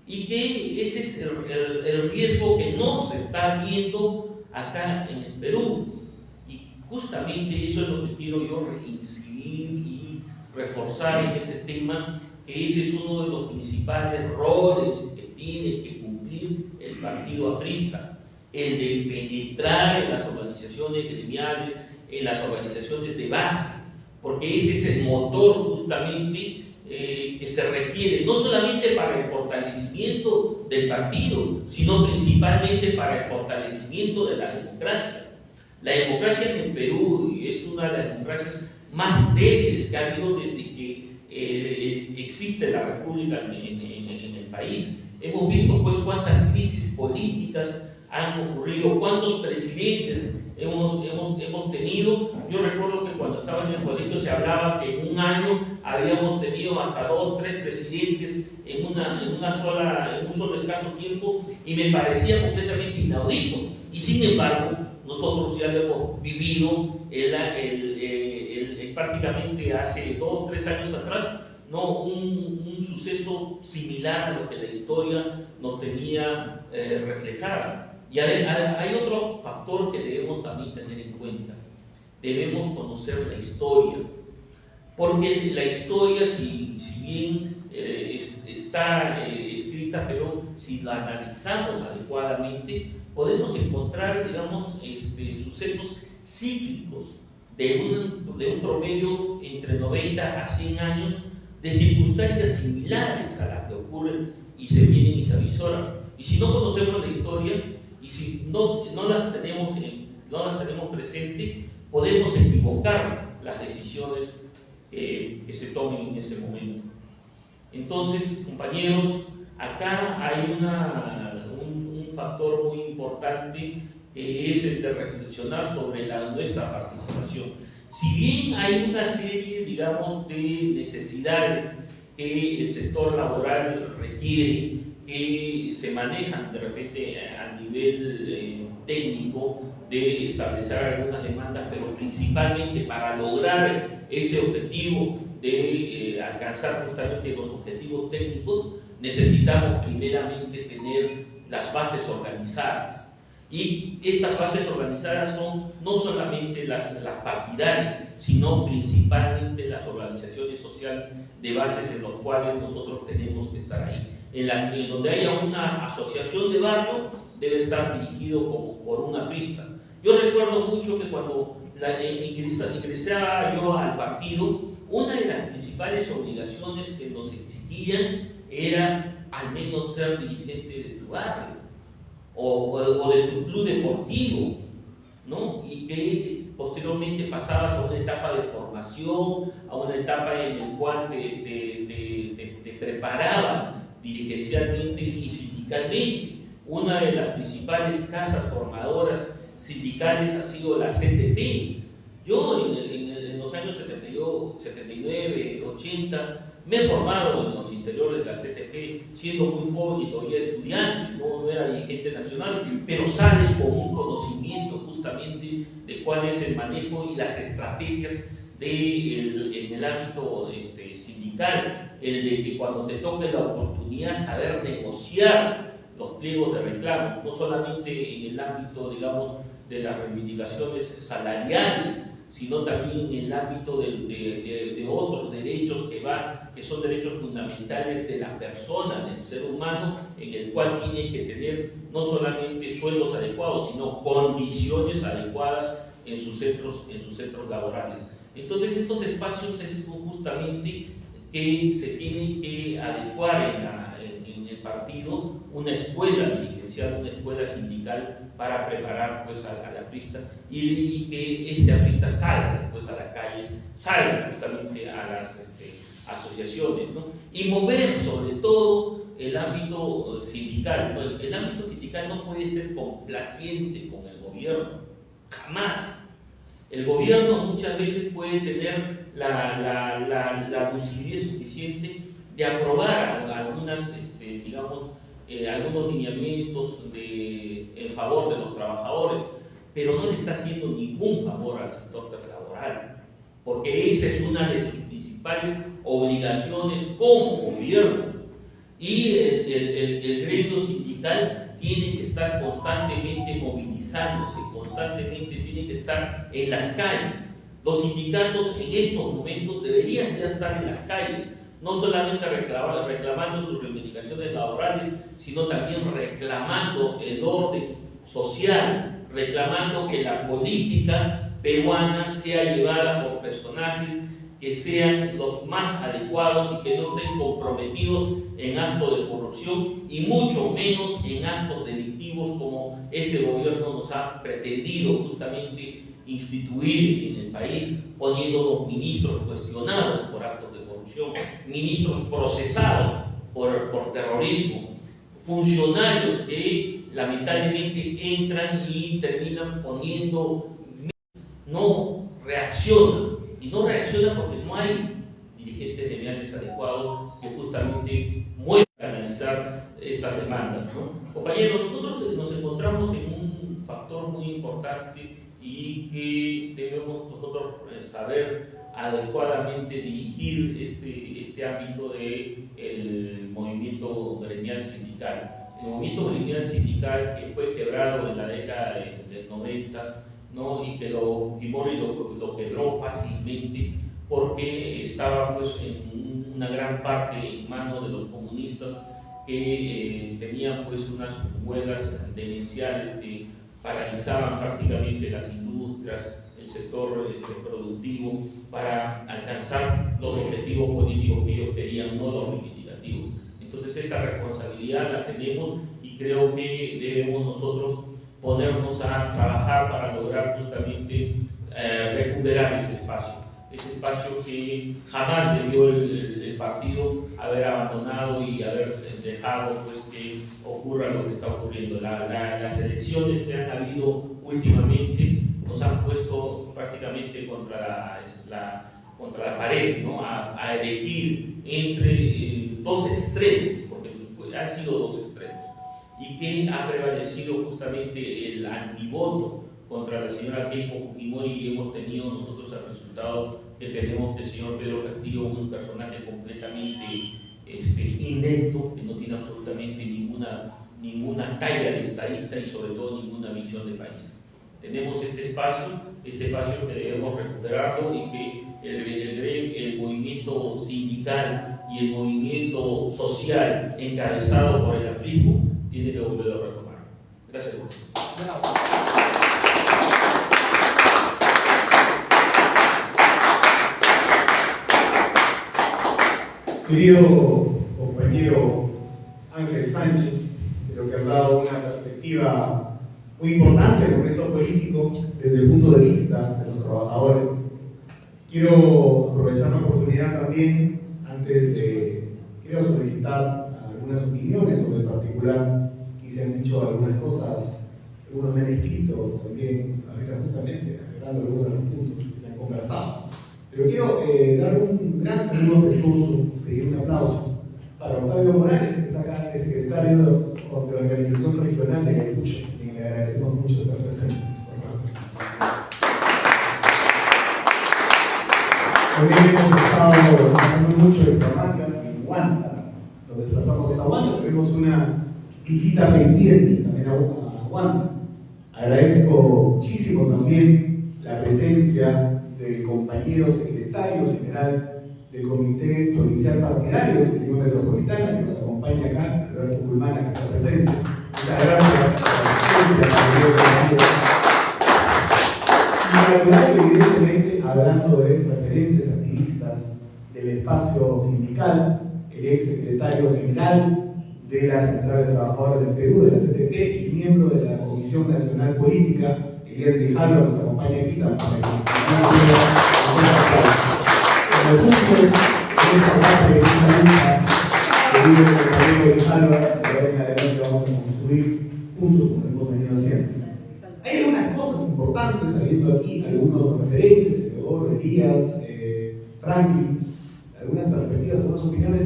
Y que ese es el riesgo que no se está viendo acá en el Perú. Y justamente eso es lo que quiero yo incidir y reforzar en ese tema, que ese es uno de los principales roles que tiene que cumplir el partido aprista, el de penetrar en las organizaciones gremiales, en las organizaciones de base, porque ese es el motor justamente que se requiere, no solamente para el fortalecimiento del partido, sino principalmente para el fortalecimiento de la democracia. La democracia en el Perú es una de las democracias más débiles que ha habido desde que existe la República en el país. Hemos visto pues cuántas crisis políticas han ocurrido, cuántos presidentes hemos tenido. Yo recuerdo que cuando estaba en el colegio se hablaba que en un año habíamos tenido hasta 2 o 3 presidentes en un solo escaso tiempo, y me parecía completamente inaudito. Y sin embargo, nosotros ya lo hemos vivido prácticamente hace 2 o 3 años atrás, ¿no? un suceso similar a lo que la historia nos tenía reflejada. Y hay otro factor que debemos también tener en cuenta. Debemos conocer la historia, porque la historia, si bien está escrita, pero si la analizamos adecuadamente, podemos encontrar, digamos, sucesos cíclicos de un promedio entre 90 a 100 años de circunstancias similares a las que ocurren y se vienen y se avisoran. Y si no conocemos la historia, y si no las tenemos presente, podemos equivocar las decisiones que se tomen en ese momento. Entonces, compañeros, acá hay un factor muy importante, que es el de reflexionar sobre nuestra participación. Si bien hay una serie, digamos, de necesidades que el sector laboral requiere, que se manejan de repente a nivel técnico, de establecer algunas demandas, pero principalmente para lograr ese objetivo de alcanzar justamente los objetivos técnicos, necesitamos primeramente tener las bases organizadas. Y estas bases organizadas son no solamente las partidarias, sino principalmente las organizaciones sociales de bases en los cuales nosotros tenemos que estar ahí. En donde haya una asociación de barrio, debe estar dirigido por un aprista. Yo recuerdo mucho que cuando ingresaba yo al partido, una de las principales obligaciones que nos exigían era al menos ser dirigente de tu barrio o de tu club deportivo, ¿no? Y que posteriormente pasabas a una etapa de formación, a una etapa en la cual te preparaban dirigencialmente y sindicalmente. Una de las principales casas formadoras sindicales ha sido la CTP. Yo en los años 79, 80, me he formado en los interiores de la CTP, siendo muy joven y todavía estudiante, no era dirigente nacional, pero sales con un conocimiento justamente de cuál es el manejo y las estrategias en el ámbito sindical, el de que cuando te toque la oportunidad saber negociar los pliegos de reclamo, no solamente en el ámbito, digamos, de las reivindicaciones salariales, sino también en el ámbito de otros derechos que son derechos fundamentales de la persona, del ser humano, en el cual tiene que tener no solamente sueldos adecuados, sino condiciones adecuadas en sus centros laborales. Entonces estos espacios es justamente que se tienen que adecuar en el partido una escuela dirigencial, una escuela sindical para preparar pues al aprista y que este aprista salga pues a las calles, salga justamente a las asociaciones, ¿no? Y mover sobre todo el ámbito sindical, ¿no? El ámbito sindical no puede ser complaciente con el gobierno, jamás. El gobierno muchas veces puede tener la lucidez suficiente de aprobar algunas, digamos, algunos lineamientos en favor de los trabajadores, pero no le está haciendo ningún favor al sector laboral, porque esa es una de sus principales obligaciones como gobierno. Y el gremio sindical tiene que estar constantemente movilizándose, constantemente tiene que estar en las calles. Los sindicatos en estos momentos deberían ya estar en las calles, no solamente reclamando sus reivindicaciones laborales, sino también reclamando el orden social, reclamando que la política peruana sea llevada por personajes que sean los más adecuados y que no estén comprometidos en actos de corrupción y mucho menos en actos delictivos como este gobierno nos ha pretendido justamente instituir en el país, poniendo los ministros cuestionados por actos de corrupción, ministros procesados por terrorismo, funcionarios que lamentablemente entran y terminan no reaccionan, y no reaccionan porque no hay dirigentes gremiales adecuados que justamente muevan a analizar estas demandas, ¿no? Compañeros, nosotros nos encontramos en un factor muy importante y que debemos nosotros saber adecuadamente dirigir este ámbito del movimiento gremial sindical. El movimiento gremial sindical que fue quebrado en la década del 90, ¿no? Y que Fujimori lo quebró fácilmente porque estaba pues en una gran parte en manos de los comunistas que tenían pues unas huelgas demenciales que paralizaban prácticamente las industrias, el sector productivo para alcanzar los objetivos políticos que ellos querían, no los reivindicativos. Entonces esta responsabilidad la tenemos y creo que debemos nosotros ponernos a trabajar para lograr justamente recuperar ese espacio que jamás debió el partido haber abandonado y haber dejado pues que ocurra lo que está ocurriendo. Las elecciones que han habido últimamente nos han puesto prácticamente contra la pared, ¿no? A elegir entre dos extremos, porque han sido dos extremos, y que ha prevalecido justamente el antivoto contra la señora Keiko Fujimori y hemos tenido nosotros el resultado que tenemos del señor Pedro Castillo, un personaje completamente inepto, que no tiene absolutamente ninguna talla de estadista y sobre todo ninguna visión de país. Tenemos este espacio que debemos recuperarlo y que el movimiento sindical y el movimiento social encabezado por el aprismo tiene que volver a retomar. Gracias. Querido compañero Ángel Sánchez, creo que has dado una perspectiva muy importante del momento político desde el punto de vista de los trabajadores. Quiero aprovechar la oportunidad también, quiero solicitar algunas opiniones sobre el particular, y se han dicho algunas cosas, algunos me han escrito también, ahorita justamente, aclarando algunos de los puntos que se han conversado. Pero quiero dar un gran saludo respetuoso, pedir un aplauso para Octavio Morales, que está acá, es secretario de la Organización Regional de Ayacucho, a quien le agradecemos mucho estar presente. También hemos estado trabajando mucho en Huamanga, en Huanta, nos desplazamos hasta Huanta, tuvimos una visita pendiente también a Huanta. Agradezco muchísimo también la presencia del compañero secretario general del Comité Provincial Partidario de Lima Metropolitana, que nos acompaña acá, Alberto Culmana, que está presente. Muchas gracias por la presencia, y evidentemente hablando de referentes activistas del espacio sindical, el ex secretario general de la Central de Trabajadores del Perú, de la CTT, y miembro de la Comisión Nacional Política, Elías Grijalva, nos acompaña aquí también. En el punto de esta parte de esta lucha, querido compañero Grijalva, de ahora en adelante vamos a construir juntos como hemos venido haciendo. Hay algunas cosas importantes, habiendo aquí algunos referentes, Teodoro, Elías, Franklin, algunas perspectivas, algunas opiniones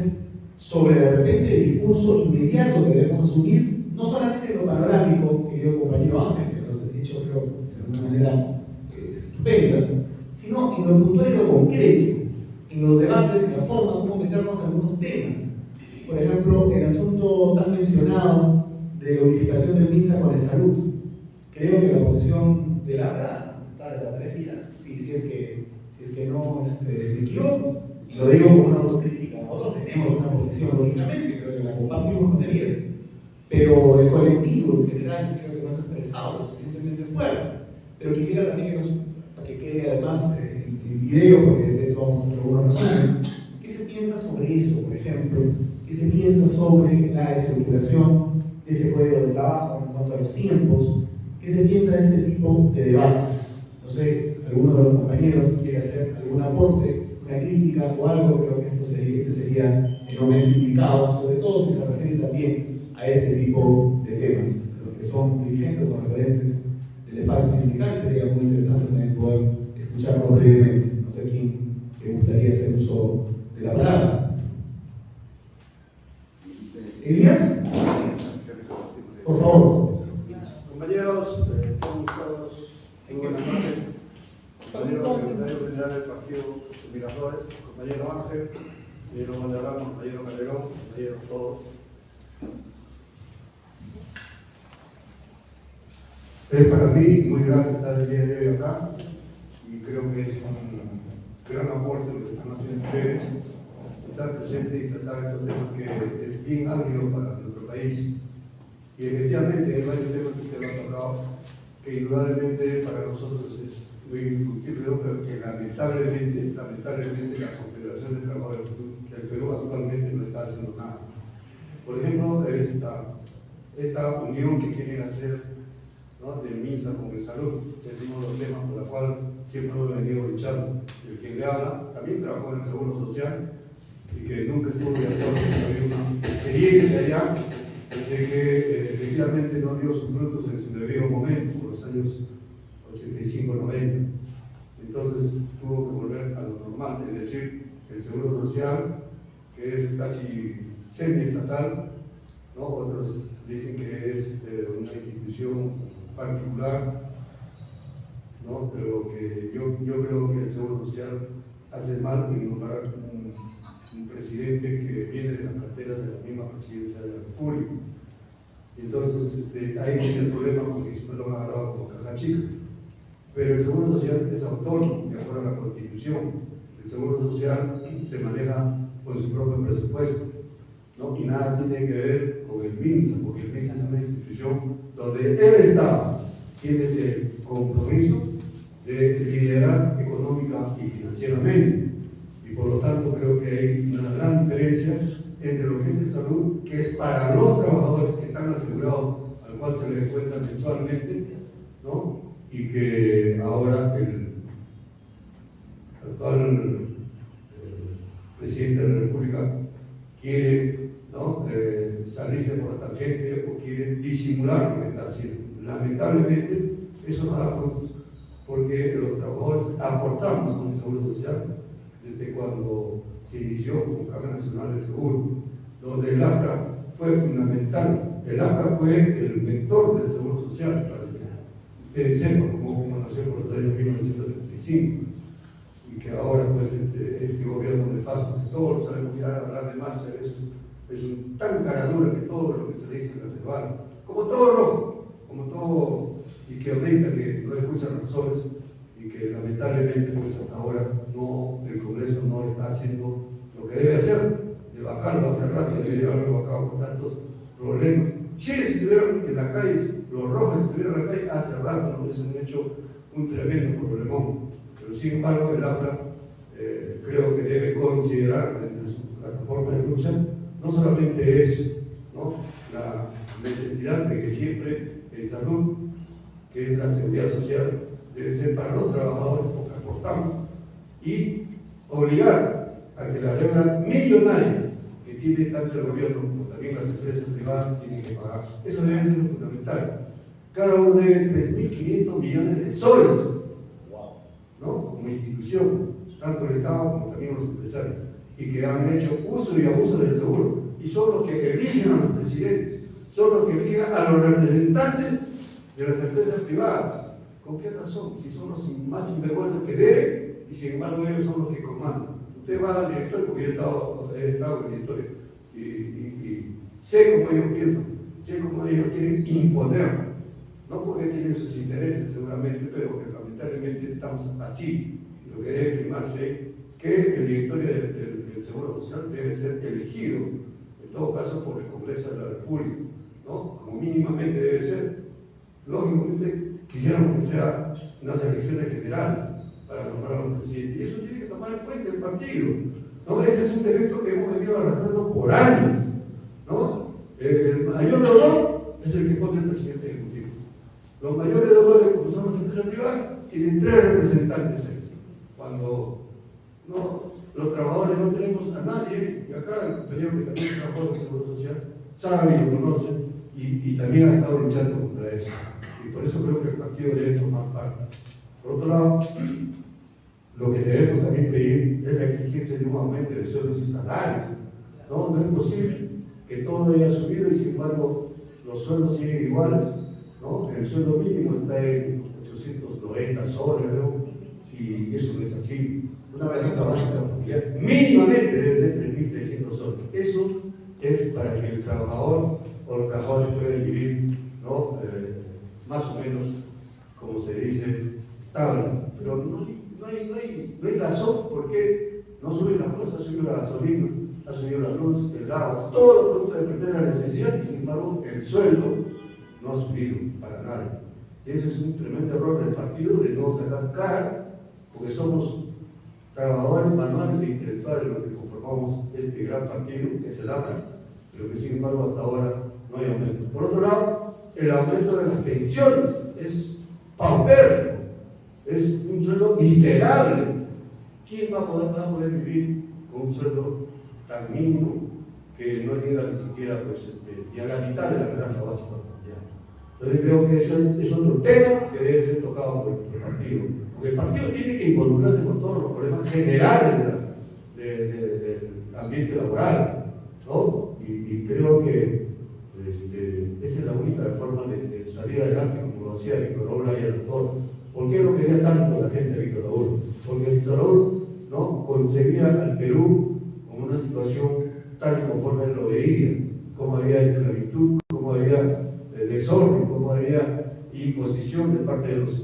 sobre de repente el discurso inmediato que debemos asumir, no solamente en lo panorámico, querido compañero Ángel, que nos ha dicho, creo, de alguna manera estupenda, sino en lo puntual y lo concreto, en los debates, en la forma como meternos en algunos temas. Por ejemplo, el asunto tan mencionado de la unificación del MINSA con el salud. Creo que la posición de Labra está desaparecida, y si es que no me equivoco, y lo digo como una autocrítica. Nosotros tenemos una posición, lógicamente, creo que la compartimos con el líder, pero el colectivo en general creo que no se ha expresado lo suficientemente fuerte. Pero quisiera también que quede además en video, porque de esto vamos a hacer algunos resúmenes. ¿Qué se piensa sobre eso, por ejemplo? ¿Qué se piensa sobre la estructuración de este código de trabajo en cuanto a los tiempos? ¿Qué se piensa de este tipo de debates? No sé, alguno de los compañeros quiere hacer algún aporte, una crítica o algo. Creo que este sería el momento indicado, sobre todo si se refiere también a este tipo de temas. Los que son dirigentes o referentes del espacio sindical, sería muy interesante también poder escucharlo brevemente. No sé quién le gustaría hacer uso de la palabra. Elías, por favor. Compañeros, todos buenas noches. Compañero secretario general del Partido Miradores, compañero Ángel, compañero Valderrama, compañero Calderón, compañeros todos. Es para mí muy grande estar el día de hoy acá, y creo que es un gran aporte lo que están haciendo ustedes, estar presente y tratar estos temas que es bien álgido para nuestro país. Y efectivamente hay varios temas que usted ha tocado, que indudablemente para nosotros es muy fructífero, pero que lamentablemente la Confederación de Trabajadores del Perú actualmente no está haciendo nada. Por ejemplo, esta unión que quieren hacer, ¿no?, del MINSA con el salud, que es uno de los temas por el cual siempre hemos venido luchando. El que le habla también trabajó en el Seguro Social y que nunca estuvo de acuerdo con que había una experiencia allá de que efectivamente no dio sus frutos en su debido momento, por los años 85-90. Entonces tuvo que volver a lo normal, es decir, el Seguro Social, que es casi semi-estatal, ¿no? Otros dicen que es una institución particular, ¿no? Pero que yo creo que el Seguro Social hace mal en nombrar un presidente que viene de las carteras de la misma presidencia de la República. Y entonces ahí viene el problema, porque siempre lo han agarrado como caja chica. pero el Seguro Social es autónomo, de acuerdo a la Constitución. El Seguro Social se maneja con su propio presupuesto, ¿no? Y nada tiene que ver con el MINSA, porque el MINSA es una institución donde el Estado tiene ese compromiso de liderar económica y financieramente. Y por lo tanto creo que hay una gran diferencia entre lo que es de salud, que es para los trabajadores que están asegurados, al cual se les cuenta mensualmente, ¿no? Y que ahora el actual presidente de la República quiere, ¿no? Salirse por la tangente o quiere disimular lo que está haciendo. Lamentablemente eso no da frutos, porque los trabajadores aportamos con el Seguro Social desde cuando se inició con Caja Nacional de Seguro, donde el APRA fue fundamental. El APRA fue el mentor del Seguro Social, para que ustedes sepan cómo nació por los años 1935, y que ahora pues este gobierno de paso, que todos lo sabemos, ya hablar de más, es tan cara dura que todo lo que se le dice en la debate, como todo rojo, como todo izquierdista que no escucha razones, y que lamentablemente pues hasta ahora el Congreso no está haciendo lo que debe hacer, de bajarlo hace rato, de llevarlo bajado con tantos problemas. Si estuvieron en la calle, los rojos estuvieron en la calle hace rato, no hubiesen hecho un tremendo problemón. Pero sin embargo el APRA creo que debe considerar entre su plataforma de lucha no solamente eso, ¿no? La necesidad de que siempre en salud, que es la seguridad social, debe ser para los trabajadores porque aportamos, y obligar a que la deuda millonaria que tiene tanto el gobierno como también las empresas privadas tienen que pagarse. Eso debe ser lo fundamental. Cada uno debe 3.500 millones de soles, ¿no? Como institución, tanto el Estado como también los empresarios, y que han hecho uso y abuso del seguro, y son los que eligen a los presidentes, son los que eligen a los representantes de las empresas privadas. ¿Con qué razón? Si son los más sinvergüenzas que deben, y sin embargo ellos son los que comandan. Usted va al directorio, porque yo he estado en el directorio, y sé cómo ellos piensan, sé cómo ellos quieren imponer, no porque tienen sus intereses seguramente, pero que lamentablemente estamos así. Lo que debe primarse es que el directorio del Seguro Social debe ser elegido, en todo caso por el Congreso de la República, ¿no? Como mínimamente debe ser. Lógicamente quisiéramos que sea unas elecciones generales para nombrar a un presidente, y eso tiene que tomar en cuenta el partido, ¿no? Ese es un defecto que hemos venido arrastrando por años, ¿no? El mayor dolor es el que pone el presidente ejecutivo. Los mayores dolores, como son las empresas privadas, tienen 3 representantes ahí. Cuando los trabajadores no tenemos a nadie, y acá el compañero que también trabajó en el Seguro Social sabe y lo conoce, y también ha estado luchando contra eso. Y por eso creo que el partido debe tomar parte. Por otro lado, lo que debemos también pedir es la exigencia de un aumento de sueldos y salarios. No es posible que todo haya subido y sin embargo los sueldos siguen iguales, ¿no? El sueldo mínimo está en 890 soles, ¿no? Si eso no es así, una vez básica familiar mínimamente debe ser 3.600 soles. Eso es para que el trabajador o los trabajadores puedan vivir, ¿no? Más o menos, como se dice, estable. Pero no hay razón por qué no suben las cosas. Ha subido la gasolina, ha subido la luz, el agua, todos los productos de primera necesidad, y sin embargo el sueldo no ha subido para nada. Y ese es un tremendo error del partido de no sacar cara, porque somos trabajadores manuales e intelectuales los que conformamos este gran partido, que es el APRA, pero que sin embargo hasta ahora no hay aumento. Por otro lado, el aumento de las pensiones es paupérrimo, es un sueldo miserable. ¿Quién va a poder vivir con un sueldo tan mínimo que no llega ni siquiera pues, ni a la mitad de la canasta básica familiar? Entonces creo que eso es otro tema que debe ser tocado por el partido, porque el partido tiene que involucrarse con todos los problemas generales del ambiente laboral, ¿no? Y creo que esa es la única forma de salir adelante, como lo hacía Víctor Raúl y el doctor. ¿Por qué no quería tanto la gente de Víctor Raúl? Porque Víctor Raúl, ¿no?, concebía al Perú como una situación tal y conforme él lo veía, cómo había esclavitud, cómo había desorden, cómo había imposición de parte de los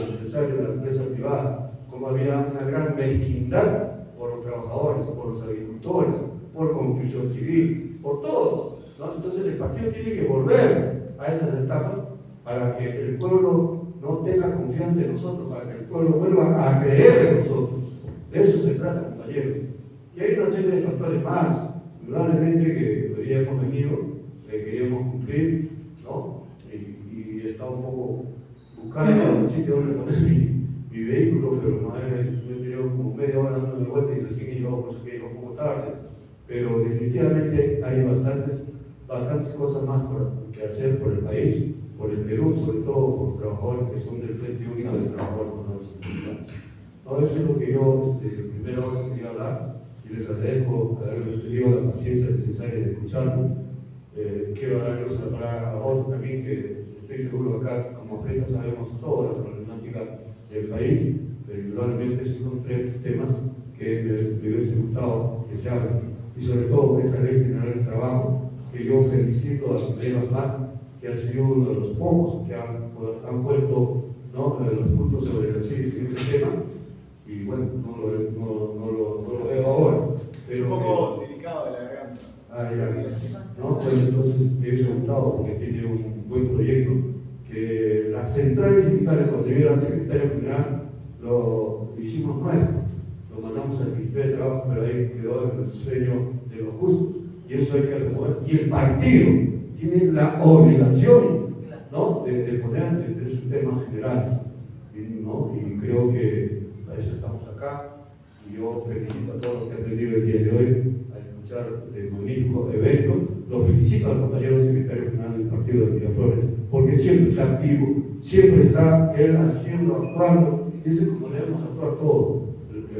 empresarios de la empresa privada, como había una gran mezquindad por los trabajadores, por los agricultores, por construcción civil, por todos, ¿no? Entonces el partido tiene que volver a esas etapas para que el pueblo no tenga confianza en nosotros, para que el pueblo vuelva a creer en nosotros. De eso se trata, compañeros. Y hay una serie de factores más, indudablemente, que hoy día hemos venido, queríamos cumplir, ¿no? Y estaba un poco buscando el sitio donde poner mi vehículo, pero no he tenido como media hora dando de vuelta y recién he llegado, por eso que llego un poco tarde. Pero definitivamente hay bastantes cosas más que hacer por el país, por el Perú, sobre todo por los trabajadores que son del Frente Único de Trabajadores Sindicales. No, eso es lo que yo primero quería hablar y les agradezco haberme tenido la paciencia necesaria de escucharme. Quiero darles la palabra a otros también, que estoy seguro acá, como prensa, sabemos toda la problemática del país, pero indudablemente esos son tres temas que me hubiese gustado que se hablen. Y sobre todo esa ley general del trabajo, que yo felicito a los colegas más, que han sido uno de los pocos que han puesto, ¿no?, los puntos sobre las sillas en ese tema. Y bueno, no lo veo ahora. Pero un poco delicado de la garganta. ¿No? Bueno, entonces me hubiese gustado, porque tiene un buen proyecto, que las centrales sindicales, cuando yo era secretario general, lo hicimos nuestro, lo mandamos al Ministerio de Trabajo, pero ahí quedó el sueño de los justos, y eso hay que recoger. Y el partido tiene la obligación, ¿no?, de poner entre sus temas generales, ¿no? Y creo que para eso estamos acá, y yo felicito a todos los que han venido el día de hoy a escuchar el magnífico evento. Los felicito a los compañeros secretarios generales del partido de Miraflores, porque siempre está activo, siempre está él haciendo, actuando, y eso es como debemos actuar todos.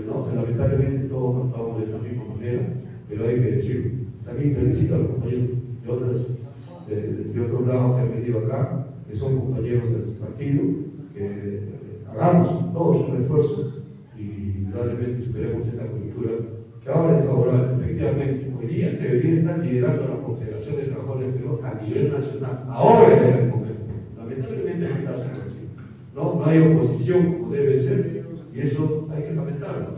¿No? Lamentablemente todos no actuamos de esa misma manera, pero hay que decirlo. También felicito a los compañeros de otros lados que han venido acá, que son compañeros del partido, que hagamos todos un esfuerzo y probablemente superemos esta coyuntura que ahora es favorable. Efectivamente, hoy día debería estar liderando la Confederación de Trabajadores del Perú a nivel nacional. Ahora es el momento. Lamentablemente no está haciendo así. No hay oposición como debe ser, y eso hay que lamentarlo,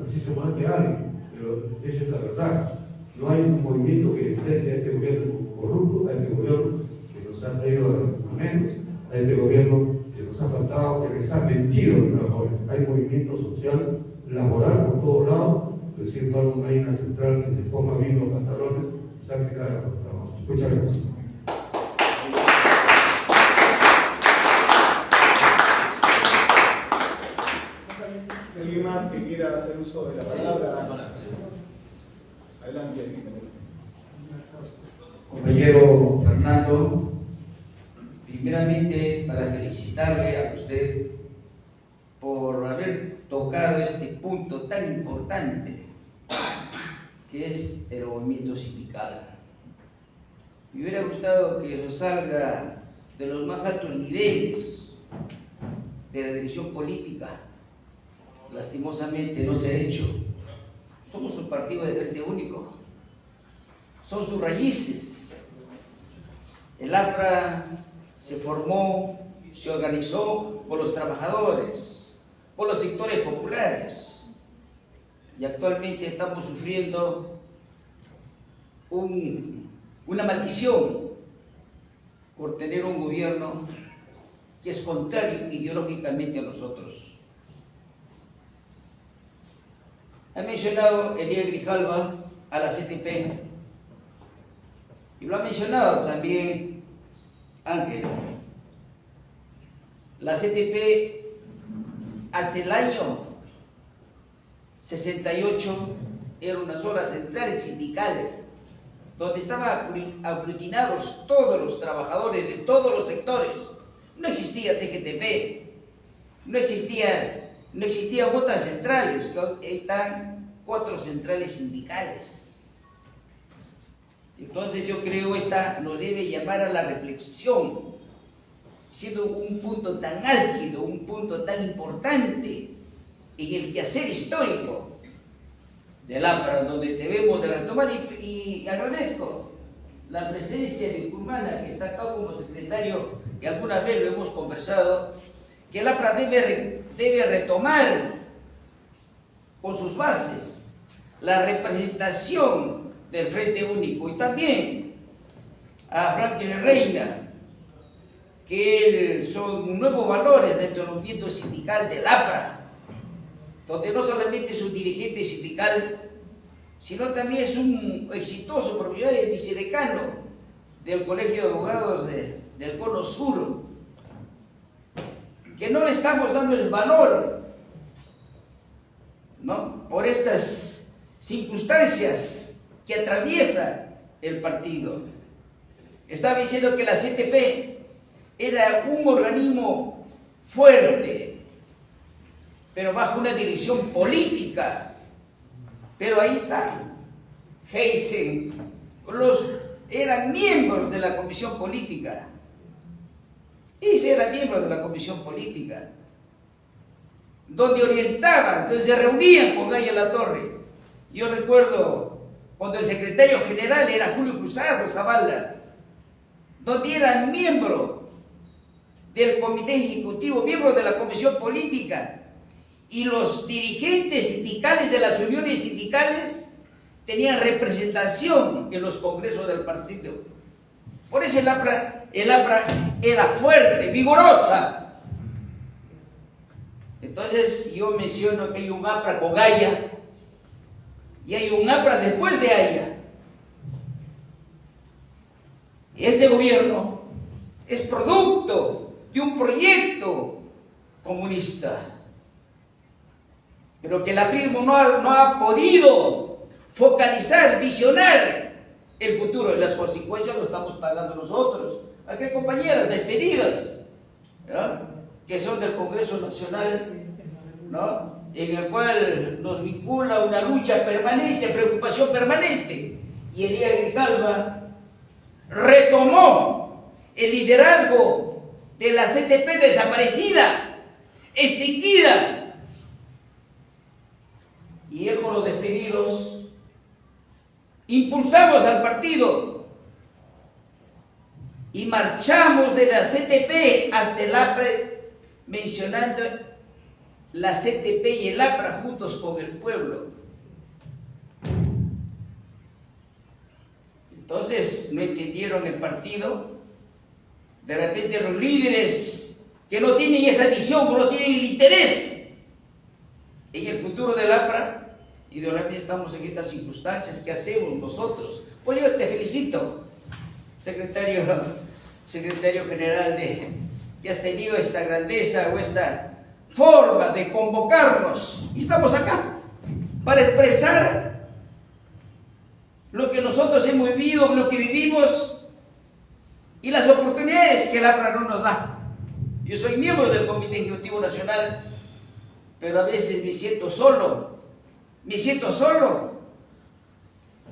así se mueve alguien, pero esa es la verdad. No hay un movimiento que enfrente a este gobierno corrupto, a este gobierno que nos ha traído argumentos, a este gobierno que nos ha faltado, que les ha mentido a los trabajadores. Hay movimiento social, laboral por todos lados, pero sin embargo no hay una central que se ponga bien los pantalones y saque cara por los trabajadores. Muchas gracias. ¿Alguien más que quiera hacer uso de la palabra? Adelante. Compañero Fernando, primeramente para felicitarle a usted por haber tocado este punto tan importante que es el movimiento sindical. Me hubiera gustado que salga de los más altos niveles de la dirección política. Lastimosamente no se ha hecho. Somos un partido de frente único, son sus raíces. El APRA se formó, se organizó por los trabajadores, por los sectores populares, y actualmente estamos sufriendo una maldición por tener un gobierno que es contrario ideológicamente a nosotros. Ha mencionado Elías Grijalva a la CTP, y lo ha mencionado también Ángel. La CTP hasta el año 68 era una sola central sindical donde estaban aglutinados todos los trabajadores de todos los sectores. No existía CGTP, no existían otras centrales, que están 4 centrales sindicales. Entonces yo creo esta nos debe llamar a la reflexión, siendo un punto tan álgido, un punto tan importante en el quehacer histórico del APRA, donde debemos de retomar, y agradezco la presencia de Curmana, que está acá como secretario y alguna vez lo hemos conversado, que el APRA debe retomar con sus bases la representación del Frente Único, y también a Franklin Reina, que son nuevos valores dentro del movimiento sindical del APRA, donde no solamente es un dirigente sindical, sino también es un exitoso profesional y vicedecano del Colegio de Abogados del Cono Sur, que no le estamos dando el valor, ¿no?, por estas circunstancias que atraviesa el partido. Estaba diciendo que la CTP era un organismo fuerte, pero bajo una dirección política. Pero ahí está, Heisen, eran miembros de la comisión política. Ellos eran miembros de la comisión política, donde orientaban, donde se reunían con Gaya Latorre. Yo recuerdo cuando el secretario general era Julio Cruzado Zavala, donde eran miembros del comité ejecutivo, miembros de la comisión política, y los dirigentes sindicales de las uniones sindicales tenían representación en los congresos del partido. Por eso el APRA era fuerte, vigorosa. Entonces yo menciono que hay un APRA con Gaya y hay un APRA después de Gaya. Este gobierno es producto de un proyecto comunista, pero que el aprismo no ha podido focalizar, visionar el futuro, y las consecuencias lo estamos pagando nosotros. Aquí hay compañeras despedidas, ¿no?, que son del Congreso Nacional, ¿no?, en el cual nos vincula una lucha permanente, preocupación permanente, y Elías Grijalva retomó el liderazgo de la CTP desaparecida, extinguida, y él con los despedidos impulsamos al partido y marchamos de la CTP hasta el APRA, mencionando la CTP y el APRA juntos con el pueblo. Entonces no entendieron el partido. De repente los líderes que no tienen esa visión, que no tienen el interés en el futuro del APRA, y de repente estamos en estas circunstancias. ¿Qué hacemos nosotros? Pues yo te felicito, secretario general, que has tenido esta grandeza o esta forma de convocarnos, y estamos acá para expresar lo que nosotros hemos vivido, lo que vivimos y las oportunidades que el APRA no nos da. Yo soy miembro del Comité Ejecutivo Nacional, pero a veces me siento solo,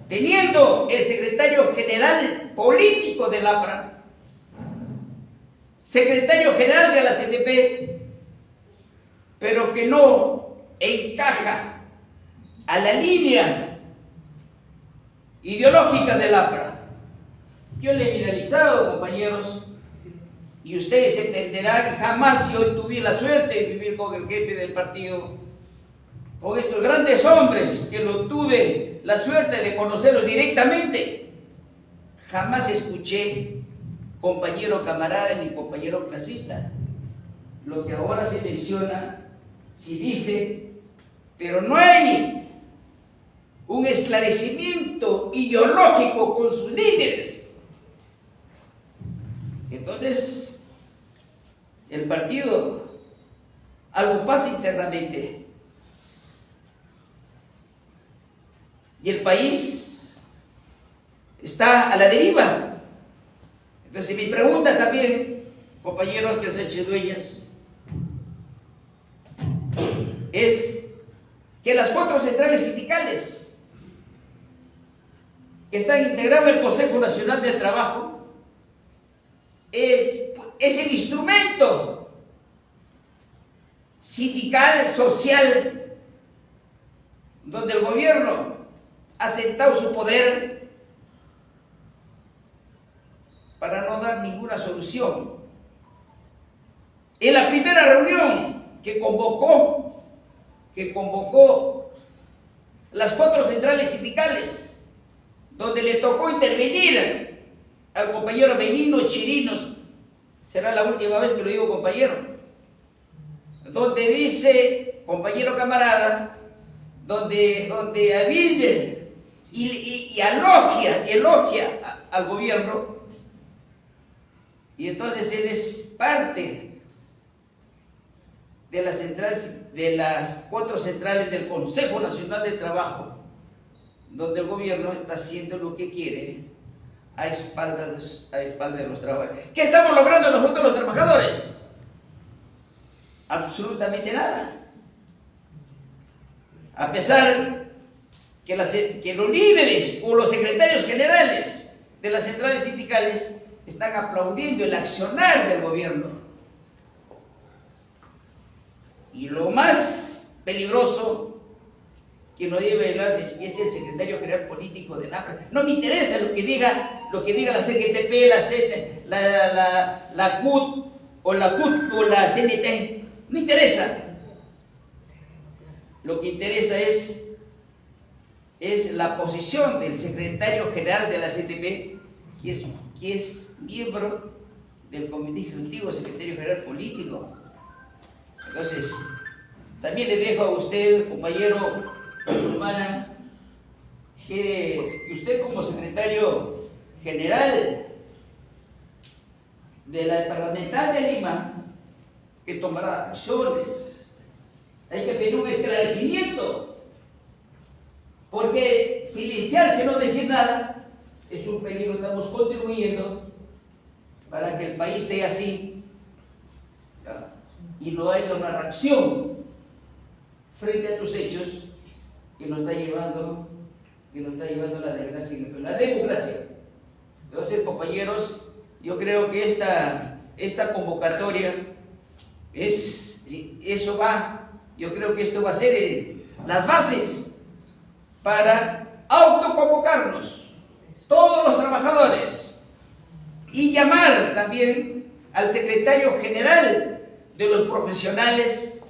teniendo el secretario general político del APRA, secretario general de la CTP, pero que no encaja a la línea ideológica del APRA. Yo le he viralizado, compañeros, y ustedes entenderán, jamás yo tuve la suerte de vivir con el jefe del partido, con estos grandes hombres que lo tuve la suerte de conocerlos directamente. Jamás escuché compañero camarada ni compañero clasista. Lo que ahora se menciona, se dice, pero no hay un esclarecimiento ideológico con sus líderes. Entonces, el partido, algo pasa internamente. Y el país está a la deriva. Entonces mi pregunta también, compañeros que se echen dueñas, es que las 4 centrales sindicales que están integradas en el Consejo Nacional del Trabajo es el instrumento sindical, social, donde el gobierno ha sentado su poder para no dar ninguna solución en la primera reunión que convocó las 4 centrales sindicales, donde le tocó intervenir al compañero Benigno Chirinos, será la última vez que lo digo compañero, donde dice, compañero camarada, donde a Wilber y elogia al gobierno, y entonces él es parte de las 4 centrales del Consejo Nacional de Trabajo, donde el gobierno está haciendo lo que quiere a espaldas de los trabajadores. ¿Qué estamos logrando nosotros los trabajadores? Absolutamente nada. A pesar que los líderes o los secretarios generales de las centrales sindicales están aplaudiendo el accionar del gobierno. Y lo más peligroso que nos debe hablar es el secretario general político de NAPRA. No me interesa lo que diga la CGTP, la CUT o la CNT. No interesa. Lo que interesa es la posición del secretario general de la CTP, que es miembro del comité ejecutivo, secretario general político. Entonces, también le dejo a usted, compañero Humana, que usted como secretario general de la departamental de Lima, que tomará acciones. Hay que pedir un esclarecimiento, porque silenciarse, no decir nada, es un peligro. Estamos contribuyendo para que el país esté así, ¿ya? Y no haya una reacción frente a tus hechos que nos está llevando a la desgracia y la democracia. Entonces, compañeros, yo creo que esta convocatoria yo creo que esto va a ser las bases para autoconvocarnos, todos los trabajadores, y llamar también al secretario general de los profesionales,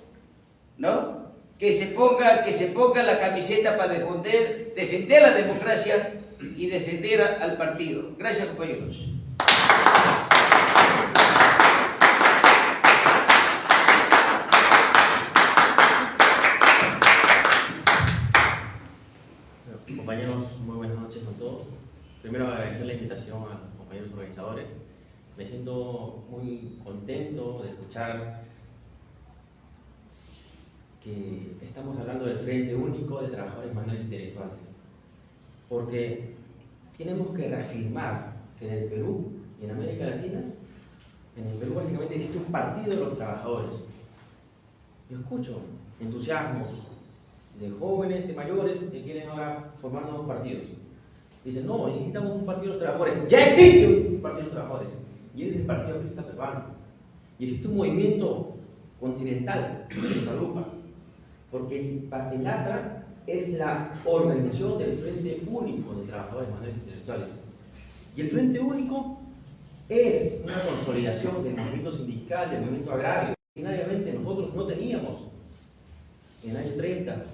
¿no? Que se ponga la camiseta para defender la democracia y defender al partido. Gracias, compañeros. Compañeros, muy buenas noches a todos. Primero agradecer la invitación a los compañeros organizadores. Me siento muy contento de escuchar que estamos hablando del Frente Único de Trabajadores Manuales Intelectuales, porque tenemos que reafirmar que en el Perú y en América Latina, en el Perú básicamente existe un partido de los trabajadores. Yo escucho entusiasmos de jóvenes, de mayores, que quieren ahora formar nuevos partidos. Dicen, no, necesitamos un partido de los trabajadores. Ya existe un partido de los trabajadores, y es el Partido Aprista Peruano. Y existe un movimiento continental que se agrupa, porque el ATRA es la organización del Frente Único de Trabajadores Manuales Intelectuales. Y el Frente Único es una consolidación del movimiento sindical, del movimiento agrario. Ordinariamente nosotros no teníamos, en el año 30,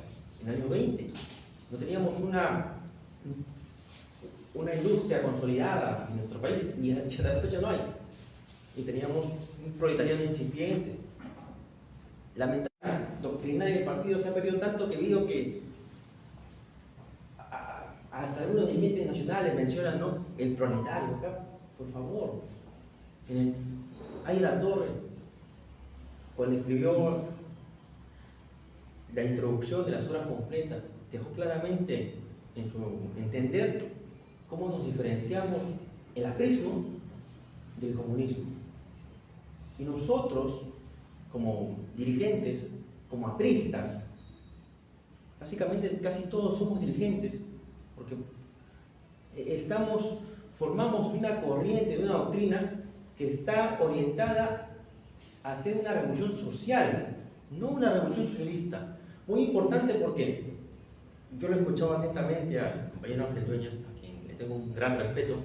en el año 20, no teníamos una industria consolidada en nuestro país, y hasta la fecha no hay. Y teníamos un proletariado incipiente. La mentalidad doctrinaria del partido se ha perdido tanto que digo que hasta algunos dirigentes nacionales mencionan, ¿no?, el proletario. Acá, por favor, ahí la Torre, cuando escribió la introducción de las horas completas, dejó claramente en su entender cómo nos diferenciamos el aprismo del comunismo. Y nosotros, como dirigentes, como apristas, básicamente casi todos somos dirigentes, porque formamos una corriente, una doctrina que está orientada a hacer una revolución social, no una revolución socialista. Muy importante, porque yo lo escuchaba atentamente al compañero Ángel Dueñas, a quien le tengo un gran respeto,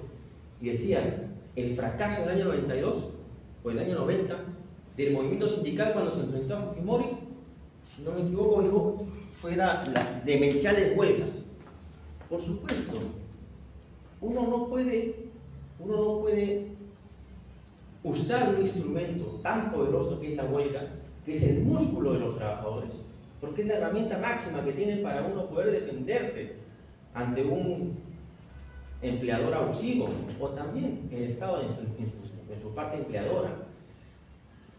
y decía, el fracaso del año 92 o el año 90 del movimiento sindical cuando se enfrentó a Fujimori, si no me equivoco, dijo, fueran las demenciales huelgas. Por supuesto, uno no puede usar un instrumento tan poderoso que es la huelga, que es el músculo de los trabajadores, porque es la herramienta máxima que tienen para uno poder defenderse ante un empleador abusivo, o también el Estado en su parte empleadora.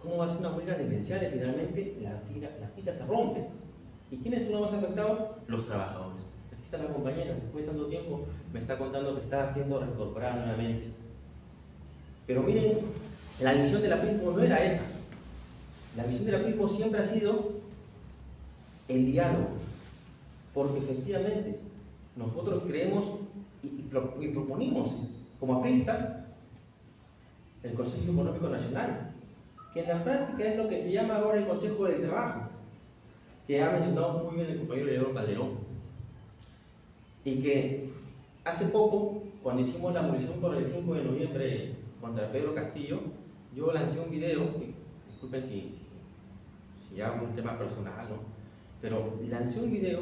¿Cómo va a ser una huelga demencial y finalmente la pita se rompe? ¿Y quiénes son los más afectados? Los trabajadores. Aquí está la compañera, después de tanto tiempo me está contando que está siendo reincorporada nuevamente. Pero miren, la visión de la PRISMO no era esa. La visión de la PRISMO siempre ha sido el diálogo, porque efectivamente nosotros creemos y proponimos como apristas el Consejo Económico Nacional, que en la práctica es lo que se llama ahora el Consejo del Trabajo, que ha mencionado muy bien el compañero Leonardo Calderón, y que hace poco, cuando hicimos la movilización por el 5 de noviembre contra Pedro Castillo, yo lancé un video, disculpen si hago un tema personal, ¿no? Pero lancé un video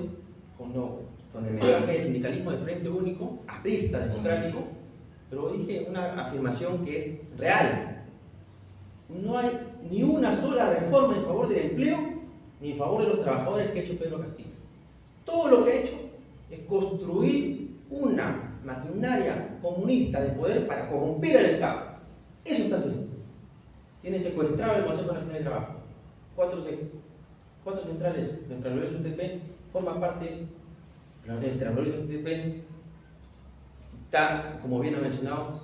con el mensaje de sindicalismo de Frente Único, aprista, democrático, pero dije una afirmación que es real. No hay ni una sola reforma en favor del empleo ni en favor de los trabajadores que ha hecho Pedro Castillo. Todo lo que ha hecho es construir una maquinaria comunista de poder para corromper al Estado. Eso está haciendo. Tiene secuestrado el Consejo Nacional de Trabajo. Cuatro centrales, nuestra gloriosa UTP, forman parte de eso. Nuestra gloriosa UTP está, como bien ha mencionado,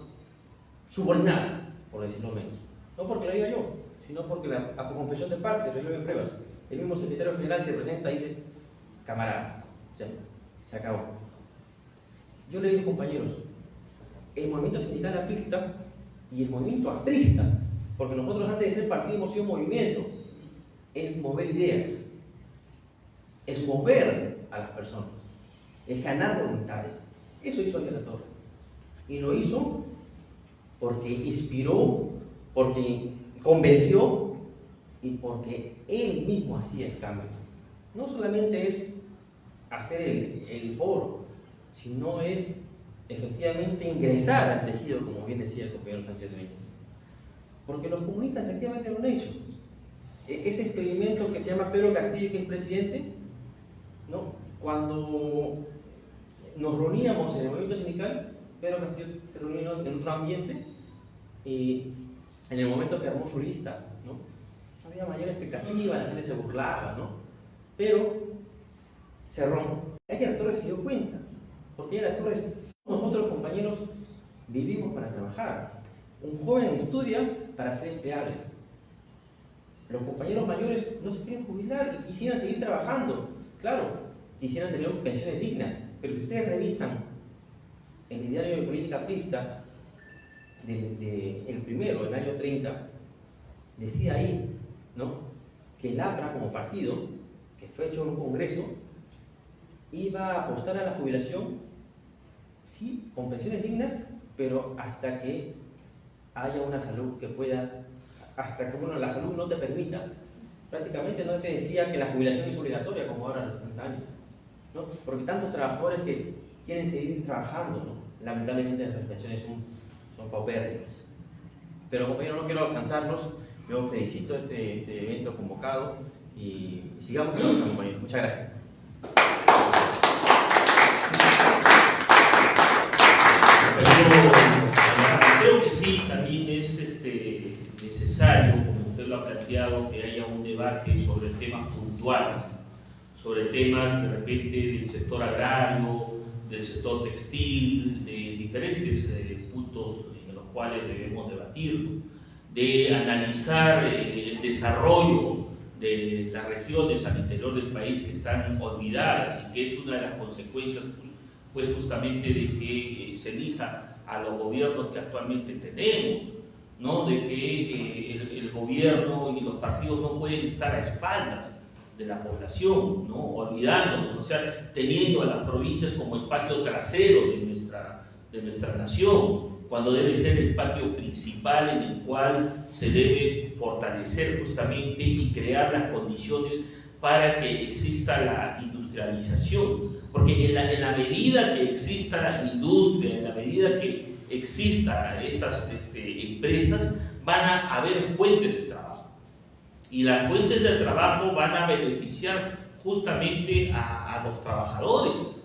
subordinada, por decirlo menos. No porque lo diga yo, sino porque a confesión de parte, resuelve pruebas. El mismo secretario general se presenta y dice, camarada, ya, se acabó. Yo le digo, compañeros, el movimiento sindical aprista y el movimiento aprista, porque nosotros antes de ser partido hemos sido movimiento, es mover ideas, es mover a las personas, es ganar voluntades. Eso hizo Ariel Torres. Y lo hizo porque inspiró, porque convenció y porque él mismo hacía el cambio. No solamente es hacer el foro, sino es efectivamente ingresar al tejido, como bien decía el compañero Sánchez Núñez. Porque los comunistas efectivamente lo han hecho. Ese experimento que se llama Pedro Castillo, que es presidente, ¿no? Cuando nos reuníamos en el movimiento sindical, Pedro Castillo se reunió en otro ambiente y en el momento que armó su lista, ¿no? Había mayor expectativa, la gente se burlaba, ¿no? Pero cerró. Ariel Torres se dio cuenta, porque Ariel Torres, nosotros compañeros, vivimos para trabajar. Un joven estudia para ser empleable. Los compañeros mayores no se quieren jubilar y quisieran seguir trabajando. Claro, quisieran tener pensiones dignas, pero si ustedes revisan el diario de política aprista, el primero, del año 30, decía ahí, ¿no?, que el APRA como partido, que fue hecho en un congreso, iba a apostar a la jubilación, sí, con pensiones dignas, pero hasta que haya una salud que pueda, hasta que la salud no te permita. Prácticamente no te decía que la jubilación es obligatoria como ahora a los 30 años, ¿no? Porque tantos trabajadores que quieren seguir trabajando, ¿no? Lamentablemente las pensiones son paupérrimas. Pero compañeros, no quiero alcanzarlos. Yo felicito este evento convocado y sigamos con nosotros, compañeros. Muchas gracias. Creo que sí, también es necesario, como usted lo ha planteado, que haya un debate sobre temas puntuales, sobre temas de repente del sector agrario, del sector textil, de diferentes puntos en los cuales debemos debatir, de analizar el desarrollo de las regiones al interior del país que están olvidadas y que es una de las consecuencias pues justamente de que se elija a los gobiernos que actualmente tenemos, ¿no? De que el gobierno y los partidos no pueden estar a espaldas de la población, ¿no? Olvidándonos, o sea, teniendo a las provincias como el patio trasero de nuestra nación. cuando debe ser el patio principal en el cual se debe fortalecer justamente y crear las condiciones para que exista la industrialización, porque en la medida que exista la industria, en la medida que exista estas empresas, van a haber fuentes de trabajo, y las fuentes de trabajo van a beneficiar justamente a los trabajadores.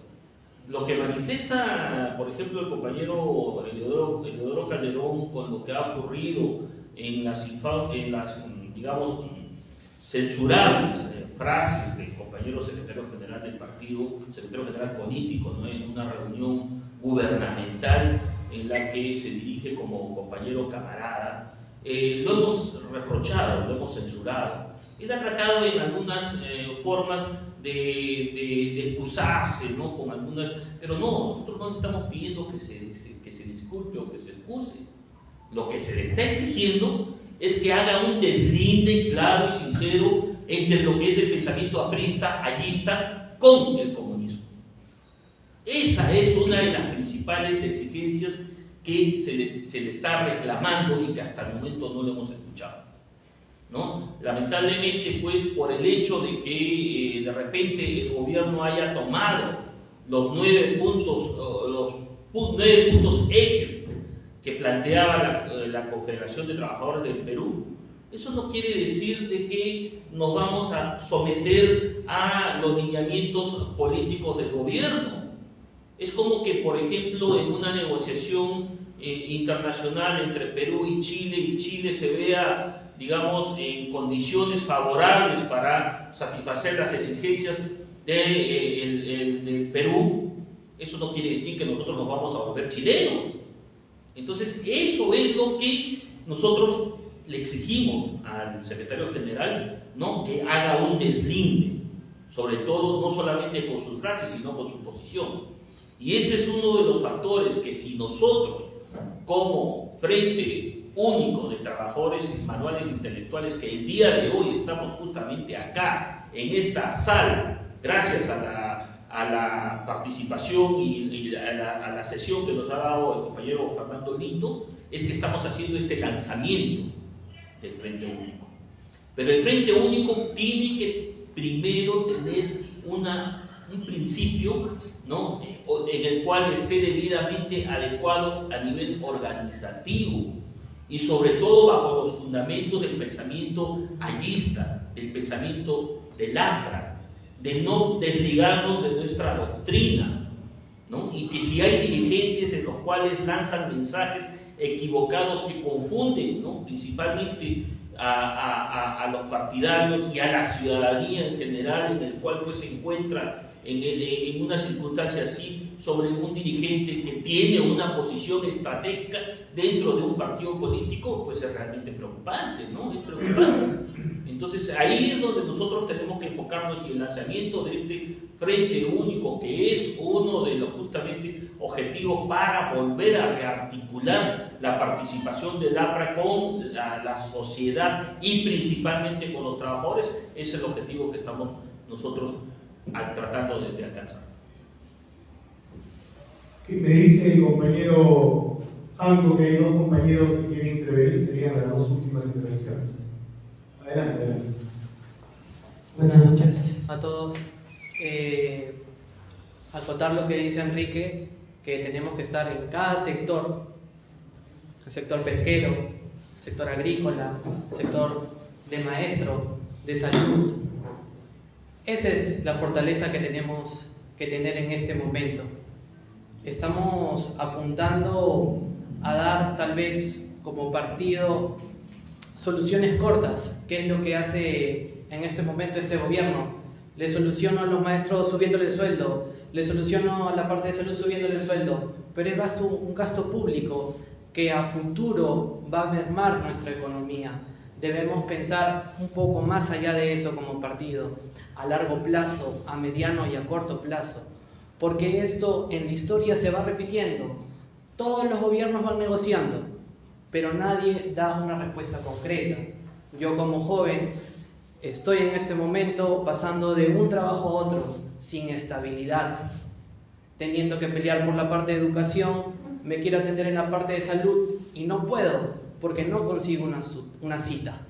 Lo que manifiesta, por ejemplo, el compañero Eleodoro Calderón con lo que ha ocurrido en las digamos, censurables frases del compañero secretario general del partido, secretario general político, ¿no?, en una reunión gubernamental en la que se dirige como compañero camarada, lo hemos reprochado, lo hemos censurado. Él ha tratado en algunas formas de excusarse, ¿no?, con algunas, pero no, nosotros no le estamos pidiendo que se disculpe o que se excuse. Lo que se le está exigiendo es que haga un deslinde claro y sincero entre lo que es el pensamiento aprista, allista, con el comunismo. Esa es una de las principales exigencias que se le está reclamando y que hasta el momento no lo hemos escuchado, ¿no? Lamentablemente, pues, por el hecho de que de repente el gobierno haya tomado los 9 puntos ejes que planteaba la Confederación de Trabajadores del Perú, eso no quiere decir de que nos vamos a someter a los lineamientos políticos del gobierno. Es como que, por ejemplo, en una negociación internacional entre Perú y Chile se vea, digamos, en condiciones favorables para satisfacer las exigencias del Perú. Eso no quiere decir que nosotros nos vamos a volver chilenos. Entonces, eso es lo que nosotros le exigimos al secretario general, ¿no?, que haga un deslinde, sobre todo no solamente con sus frases, sino con su posición. Y ese es uno de los factores que, si nosotros, como Frente Único de Trabajadores Manuales Intelectuales, que el día de hoy estamos justamente acá, en esta sala, gracias a la participación y a la sesión que nos ha dado el compañero Fernando Lindo, es que estamos haciendo este lanzamiento del Frente Único. Pero el Frente Único tiene que primero tener un principio, ¿no?, en el cual esté debidamente adecuado a nivel organizativo y sobre todo bajo los fundamentos del pensamiento allista, del pensamiento del APRA, de no desligarnos de nuestra doctrina, ¿no? Y que si hay dirigentes en los cuales lanzan mensajes equivocados que confunden, ¿no?, principalmente a los partidarios y a la ciudadanía en general, en el cual pues se encuentra en una circunstancia así, sobre un dirigente que tiene una posición estratégica dentro de un partido político, pues es realmente preocupante, ¿no? Es preocupante. Entonces ahí es donde nosotros tenemos que enfocarnos, y el lanzamiento de este Frente Único, que es uno de los justamente objetivos para volver a rearticular la participación del APRA con la sociedad y principalmente con los trabajadores, es el objetivo que estamos nosotros tratando de alcanzar. Me dice el compañero Janco que hay 2 compañeros que quieren intervenir, serían las 2 últimas intervenciones. Adelante. Buenas noches a todos. Acotar lo que dice Enrique, que tenemos que estar en cada sector, el sector pesquero, sector agrícola, sector de maestro, de salud. Esa es la fortaleza que tenemos que tener en este momento. Estamos apuntando a dar, tal vez como partido, soluciones cortas, que es lo que hace en este momento este gobierno. Le soluciono a los maestros subiéndole el sueldo, le soluciono a la parte de salud subiéndole el sueldo, pero es un gasto público que a futuro va a mermar nuestra economía. Debemos pensar un poco más allá de eso como partido, a largo plazo, a mediano y a corto plazo, porque esto en la historia se va repitiendo. Todos los gobiernos van negociando, pero nadie da una respuesta concreta. Yo como joven estoy en este momento pasando de un trabajo a otro, sin estabilidad, teniendo que pelear por la parte de educación, me quiero atender en la parte de salud y no puedo porque no consigo una cita.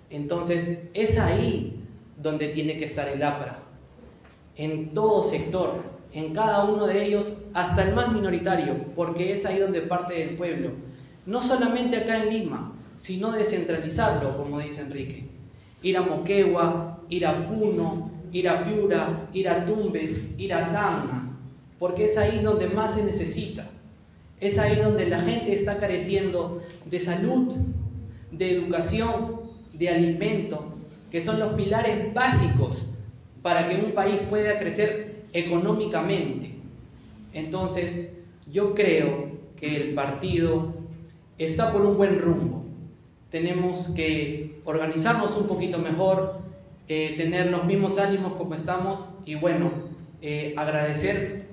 Entonces, es ahí donde tiene que estar el APRA, en todo sector, en cada uno de ellos, hasta el más minoritario, porque es ahí donde parte del pueblo. No solamente acá en Lima, sino descentralizarlo, como dice Enrique. Ir a Moquegua, ir a Puno, ir a Piura, ir a Tumbes, ir a Tacna, porque es ahí donde más se necesita. Es ahí donde la gente está careciendo de salud, de educación, de alimento, que son los pilares básicos para que un país pueda crecer económicamente. Entonces, yo creo que el partido está por un buen rumbo. Tenemos que organizarnos un poquito mejor, tener los mismos ánimos como estamos y bueno, agradecer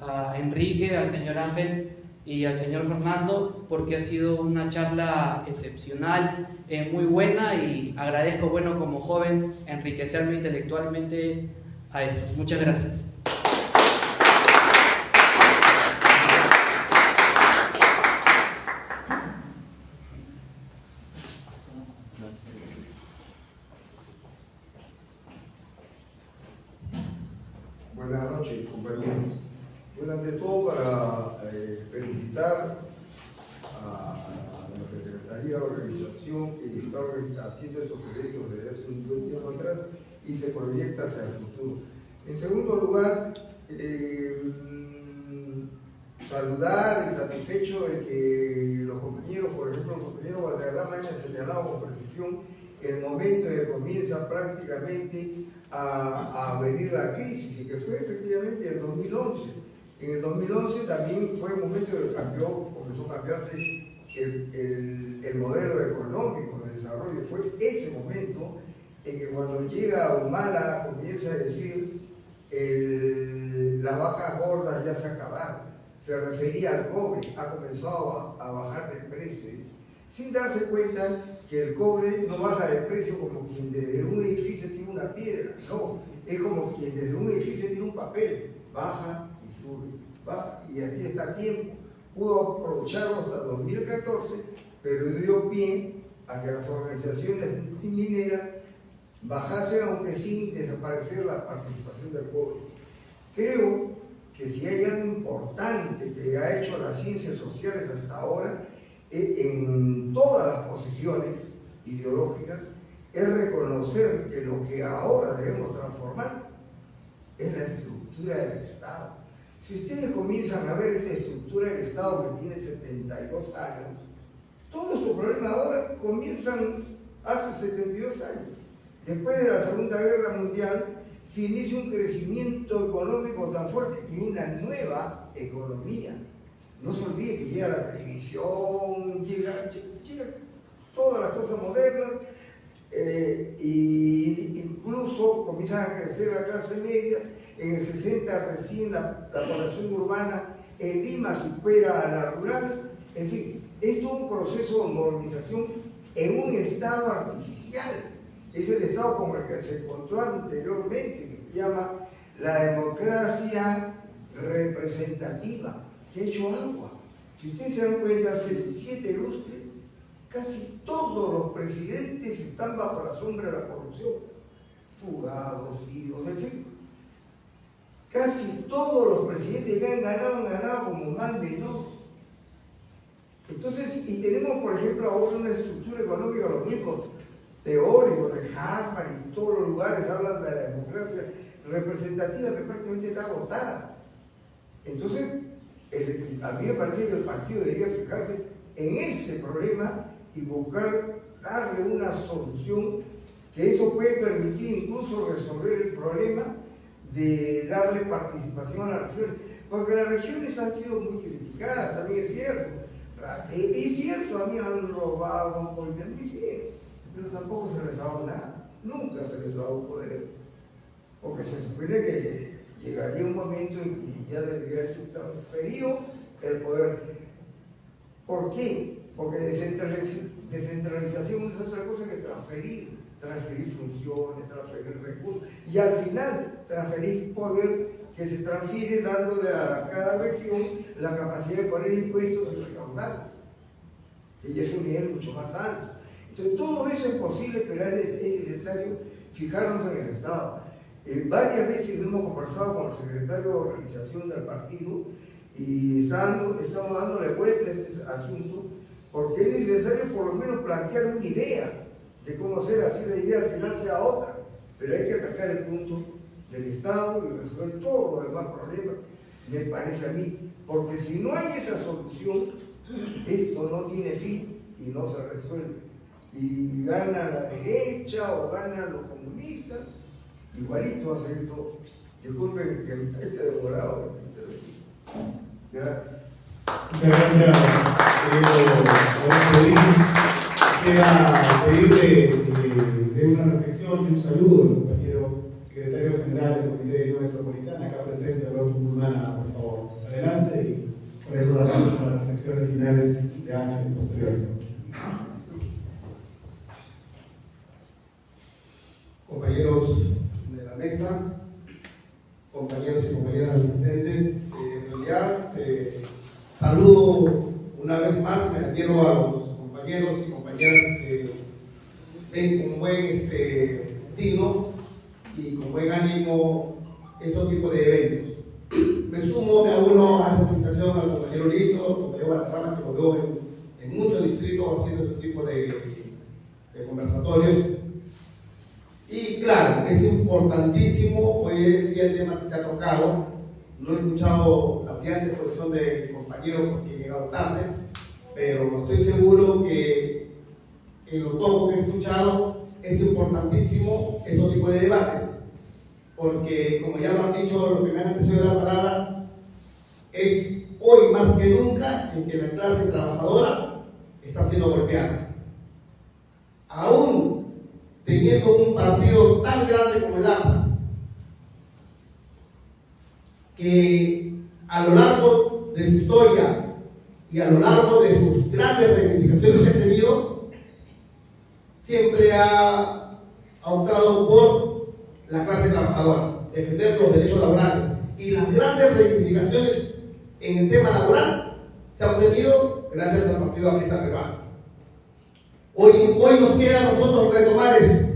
a Enrique, al señor Ángel y al señor Fernando porque ha sido una charla excepcional, muy buena y agradezco, bueno, como joven, enriquecerme intelectualmente a esto. Muchas gracias. Buenas noches, compañeros. Bueno, ante todo, para felicitar a la Secretaría de Organización que está haciendo estos eventos desde hace un buen tiempo atrás y se proyecta hacia el futuro. En segundo lugar, saludar y satisfecho de que los compañeros, por ejemplo, el compañero Valderrama haya señalado con precisión el momento en que comienza prácticamente a venir la crisis, y que fue efectivamente en el 2011. En el 2011 también fue el momento en que comenzó a cambiarse el modelo económico de desarrollo. Fue ese momento en que cuando llega Humala comienza a decir las vacas gordas ya se acabaron. Se refería al cobre, ha comenzado a bajar de precios, sin darse cuenta que el cobre no baja de precio como quien desde un edificio tiene una piedra, no, es como quien desde un edificio tiene un papel, baja y sube, baja, y así está a tiempo. Pudo aprovecharlo hasta 2014, pero dio pie a que las organizaciones mineras bajasen, aunque sin desaparecer la participación del cobre. Creo que si hay algo importante que ha hecho las ciencias sociales hasta ahora, en todas las posiciones ideológicas, es reconocer que lo que ahora debemos transformar es la estructura del Estado. Si ustedes comienzan a ver esa estructura del Estado que tiene 72 años, todos sus problemas ahora comienzan hace 72 años. Después de la Segunda Guerra Mundial, se inicia un crecimiento económico tan fuerte y una nueva economía. No se olvide que llega la televisión, llega todas las cosas modernas, y incluso comienzan a crecer la clase media. En el 60 recién la población urbana en Lima supera a la rural. En fin, esto es un proceso de modernización en un estado artificial. Es el estado como el que se encontró anteriormente, que se llama la democracia representativa, que ha hecho agua. Si ustedes se dan cuenta, hace 7 lustres, casi todos los presidentes están bajo la sombra de la corrupción. Fugados, idos, en fin. Casi todos los presidentes que han ganado como mal menor. Entonces, y tenemos, por ejemplo, ahora una estructura económica, los mismos teóricos de Harvard y todos los lugares hablan de la democracia representativa que prácticamente está agotada. Entonces, a mí me parece que el partido debería fijarse en ese problema y buscar darle una solución, que eso puede permitir incluso resolver el problema de darle participación a las regiones, porque las regiones han sido muy criticadas, también es cierto. Es cierto, a mí han robado, han golpeado, es cierto, pero tampoco se les ha dado nada, nunca se les ha dado poder, porque se supone que llegaría un momento en que ya debería ser transferido el poder. ¿Por qué? Porque descentralización es otra cosa que transferir funciones, transferir recursos y al final transferir poder que se transfiere dándole a cada región la capacidad de poner impuestos y recaudar. Y es un nivel mucho más alto. Entonces, todo eso es posible, pero es necesario fijarnos en el Estado. Varias veces hemos conversado con el secretario de organización del partido y estamos dándole vuelta a este asunto, porque es necesario por lo menos plantear una idea de cómo hacer, así la idea al final sea otra, pero hay que atacar el punto del Estado y resolver todos los demás problemas, me parece a mí, porque si no hay esa solución, esto no tiene fin y no se resuelve. Y gana la derecha o ganan los comunistas, igualito hace esto. Disculpen que me haya demorado. Gracias. Muchas gracias, quisiera pedirle de una reflexión y un saludo al compañero secretario general del Comité de Vida Metropolitana, acá presente, Alberto Guzmán, por favor. Adelante y por eso damos las reflexiones finales de Ángel y posteriores. Compañeros de la mesa, compañeros y compañeras asistentes, en realidad saludo una vez más, me adhiero a los compañeros y compañeras que ven con buen tino y con buen ánimo estos tipos de eventos. Me sumo, me uno a esa felicitación al compañero Lito, al compañero Valderrama, que lo veo en muchos distritos haciendo este tipo de conversatorios. Y claro, es importantísimo, hoy en día el tema que se ha tocado, no he escuchado la brillante exposición del compañero porque he llegado tarde, pero estoy seguro que en lo poco que he escuchado es importantísimo este tipo de debates, porque como ya lo han dicho los que me han antecedido la palabra, es hoy más que nunca en que la clase trabajadora está siendo golpeada. Aún teniendo un partido tan grande como el APA, que a lo largo de su historia y a lo largo de sus grandes reivindicaciones que ha tenido, siempre ha optado por la clase trabajadora, defender los derechos laborales. Y las grandes reivindicaciones en el tema laboral se han obtenido gracias al Partido Aprista Peruano. Hoy nos queda a nosotros retomar eso,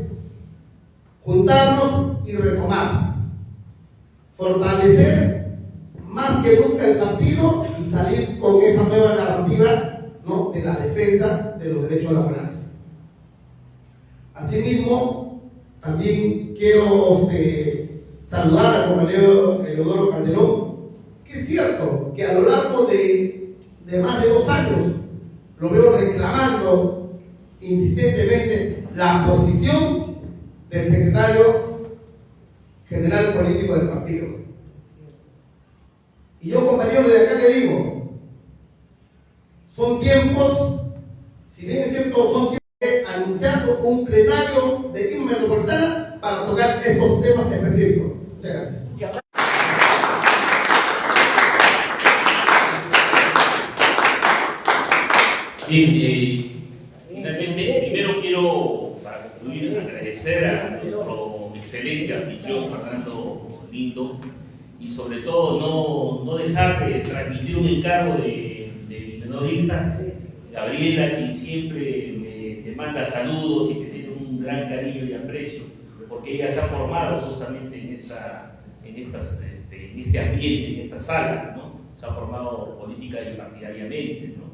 juntarnos y retomar, fortalecer más que nunca el partido y salir con esa nueva narrativa, ¿no?, de la defensa de los derechos laborales. Asimismo, también quiero saludar al compañero Eleodoro Calderón, que es cierto que a lo largo de más de 2 años lo veo reclamando insistentemente la posición del secretario general político del partido. Y yo, compañero, de acá le digo, son tiempos, si bien es cierto, son tiempos de anunciar un plenario de Lima Metropolitana para tocar estos temas específicos. Muchas gracias. Bien, finalmente, primero quiero, para concluir, agradecer a nuestro excelente anfitrión Fernando Lindo y sobre todo no dejar de transmitir un encargo de mi menor hija, Gabriela, quien siempre me manda saludos y que tiene un gran cariño y aprecio, porque ella se ha formado justamente en este ambiente, en esta sala, ¿no? Se ha formado política y partidariamente, ¿no?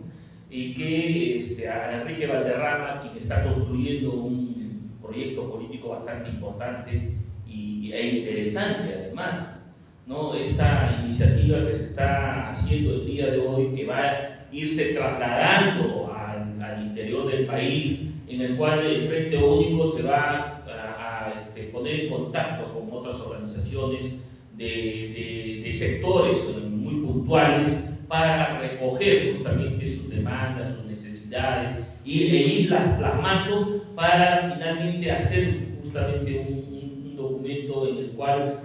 Y que a Enrique Valderrama, quien está construyendo un proyecto político bastante importante e interesante además, ¿no? Esta iniciativa que se está haciendo el día de hoy, que va a irse trasladando al interior del país, en el cual el Frente Único se va a poner en contacto con otras organizaciones de sectores muy puntuales para recoger justamente sus demandas, sus necesidades e irlas plasmando para finalmente hacer justamente un documento en el cual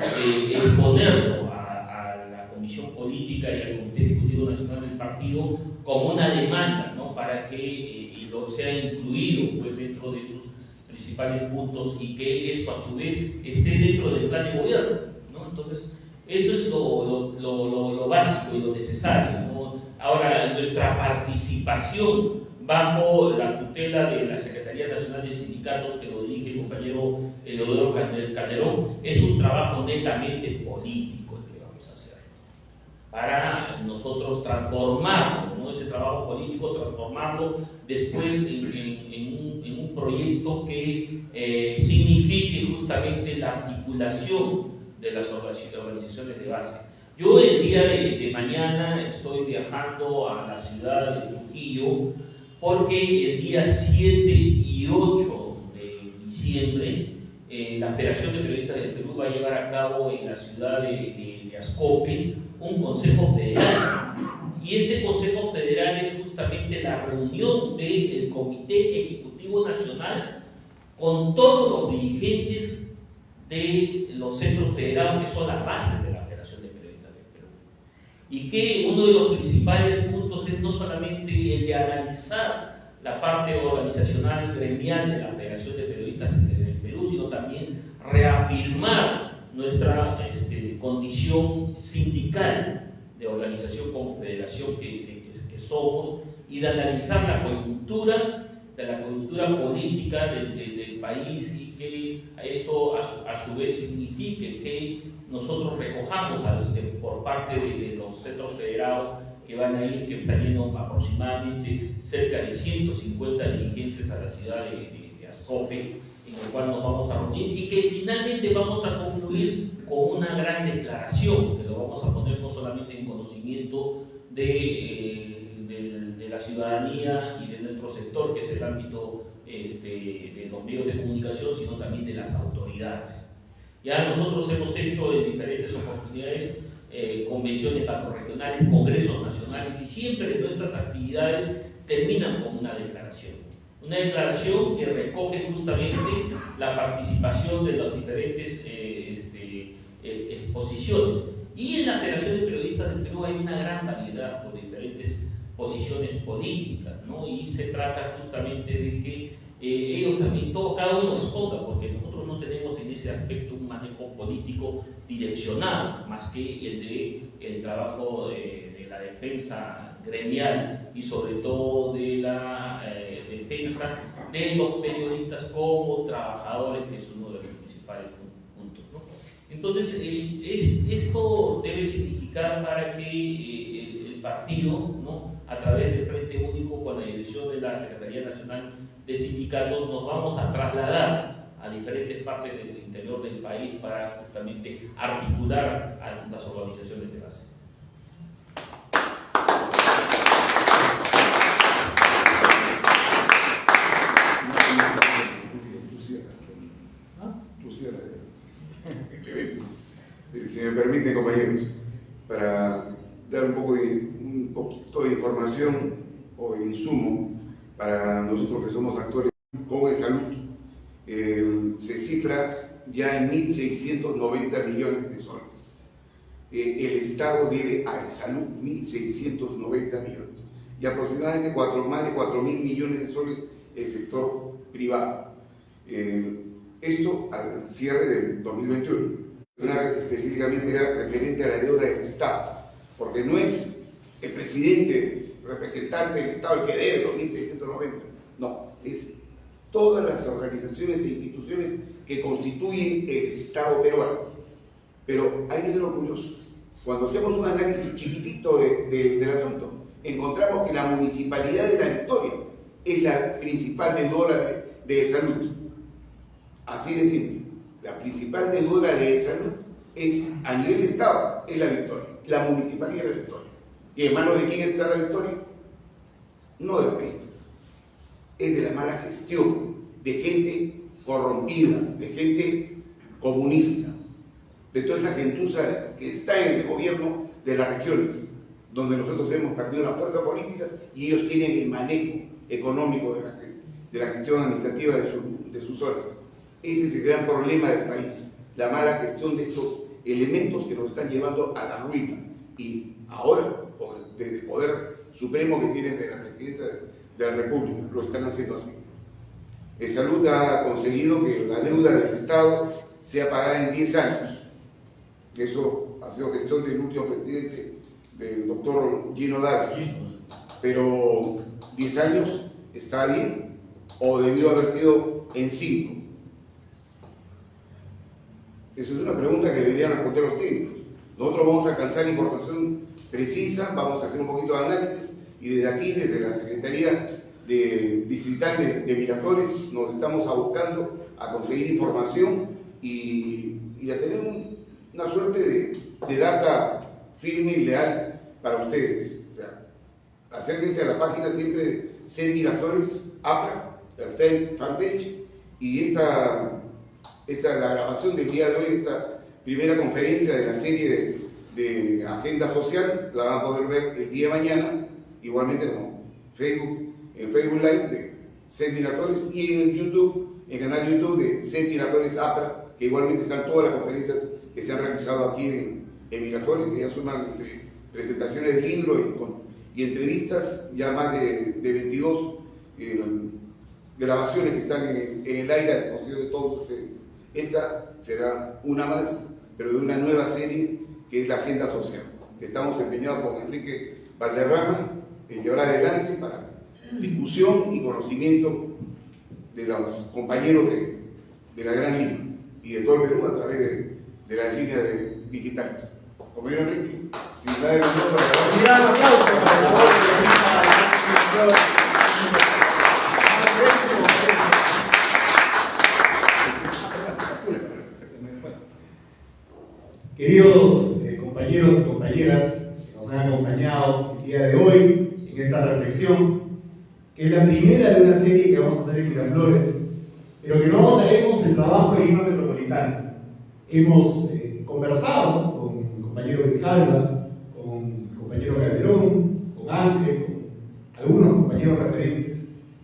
exponerlo a la Comisión Política y al Comité Ejecutivo Nacional del Partido como una demanda, ¿no?, para que sea incluido pues, dentro de sus principales puntos y que esto a su vez esté dentro del plan de gobierno, ¿no? Entonces, Eso es lo básico y lo necesario, ¿no? Ahora, nuestra participación bajo la tutela de la Secretaría Nacional de Sindicatos, que lo dirige el compañero Eleodoro Calderón, es un trabajo netamente político el que vamos a hacer, para nosotros transformarlo, ¿no? Ese trabajo político, transformarlo después en un proyecto que signifique justamente la articulación de las organizaciones de base. Yo el día de mañana estoy viajando a la ciudad de Trujillo, porque el día 7 y 8 de diciembre la Federación de Periodistas del Perú va a llevar a cabo en la ciudad de Ascope un Consejo Federal. Y este Consejo Federal es justamente la reunión del Comité Ejecutivo Nacional con todos los dirigentes de los centros federados, que son las bases de la Federación de Periodistas del Perú. Y que uno de los principales puntos es no solamente el de analizar la parte organizacional gremial de la Federación de Periodistas del Perú, sino también reafirmar nuestra condición sindical de organización como federación que somos, y de analizar la coyuntura política del país, y que esto a su vez signifique que nosotros recojamos por parte de los centros federados que van a ir, que están yendo aproximadamente cerca de 150 dirigentes a la ciudad de Ascope, en el cual nos vamos a reunir, y que finalmente vamos a concluir con una gran declaración, que lo vamos a poner no solamente en conocimiento de la ciudadanía y de nuestro sector, que es el ámbito de los medios de comunicación, sino también de las autoridades. Ya nosotros hemos hecho en diferentes oportunidades convenciones macrorregionales, congresos nacionales, y siempre nuestras actividades terminan con una declaración. Una declaración que recoge justamente la participación de las diferentes exposiciones. Y en la Federación de Periodistas del Perú hay una gran variedad de diferentes posiciones políticas, ¿no? Y se trata justamente de que ellos también, cada uno exponga, porque nosotros no tenemos en ese aspecto un manejo político direccionado, más que el trabajo de la defensa gremial, y sobre todo de la defensa de los periodistas como trabajadores, que es uno de los principales puntos, ¿no? Entonces, esto debe significar para que el partido, ¿no?, a través del Frente Único, con la dirección de la Secretaría Nacional de Sindicatos, nos vamos a trasladar a diferentes partes del interior del país para justamente articular a las organizaciones de base. Si me permiten, compañeros, para dar un poquito de información o insumo para nosotros que somos actores con salud, se cifra ya en 1.690 millones de soles. El Estado debe a salud 1.690 millones, y aproximadamente más de 4.000 millones de soles el sector privado. Esto al cierre del 2021. Específicamente era referente a la deuda del Estado, porque no es el presidente, representante del Estado el que debe los 1.690, no, es todas las organizaciones e instituciones que constituyen el Estado peruano. Pero hay que ver lo curioso, cuando hacemos un análisis chiquitito del asunto, encontramos que la Municipalidad de La Victoria es la principal deudora de salud. Así de simple. La principal deudora de salud es, a nivel de Estado, es La Victoria, la Municipalidad de La Victoria. ¿Y en manos de quién está La Victoria? No de los periodistas, es de la mala gestión, de gente corrompida, de gente comunista, de toda esa gentuza que está en el gobierno de las regiones, donde nosotros hemos perdido la fuerza política y ellos tienen el manejo económico de la gestión administrativa de su zona. Ese es el gran problema del país, la mala gestión de estos elementos que nos están llevando a la ruina. Y ahora, desde el poder supremo que tienen de la Presidenta de la República, lo están haciendo así. El Salud ha conseguido que la deuda del Estado sea pagada en 10 años. Eso ha sido gestión del último presidente, del doctor Gino Dagui, pero 10 años está bien o debió haber sido en 5. Esa es una pregunta que deberían responder los técnicos. Nosotros vamos a alcanzar información precisa, vamos a hacer un poquito de análisis y desde aquí, desde la Secretaría Distrital de Miraflores, nos estamos abocando a conseguir información y a tener una suerte de data firme y leal para ustedes. O sea, acérquense a la página siempre de C Miraflores, APRA, el fanpage, y la grabación del día de hoy, esta primera conferencia de la serie de Agenda Social, la van a poder ver el día de mañana, igualmente como en Facebook Live de C Miraflores y en YouTube, en el canal YouTube de C Miraflores APRA, que igualmente están todas las conferencias que se han realizado aquí en Miraflores, que ya suman entre presentaciones de libro y entrevistas, ya más de 22 grabaciones que están en el aire a disposición de todos ustedes. Esta será una más, pero de una nueva serie que es la Agenda Social, que estamos empeñados con Enrique Valderrama en llevar adelante para discusión y conocimiento de los compañeros de la Gran Lima y de todo el Perú a través de las líneas digitales. Compañero Enrique, sin nada de nosotros, Un gran aplauso para la voz de Queridos compañeros y compañeras que nos han acompañado el día de hoy en esta reflexión, que es la primera de una serie que vamos a hacer en Miraflores, pero que no abordaremos el trabajo del Lima Metropolitano. Hemos conversado con mi compañero Grijalva, con mi compañero Calderón, con Ángel, con algunos compañeros referentes,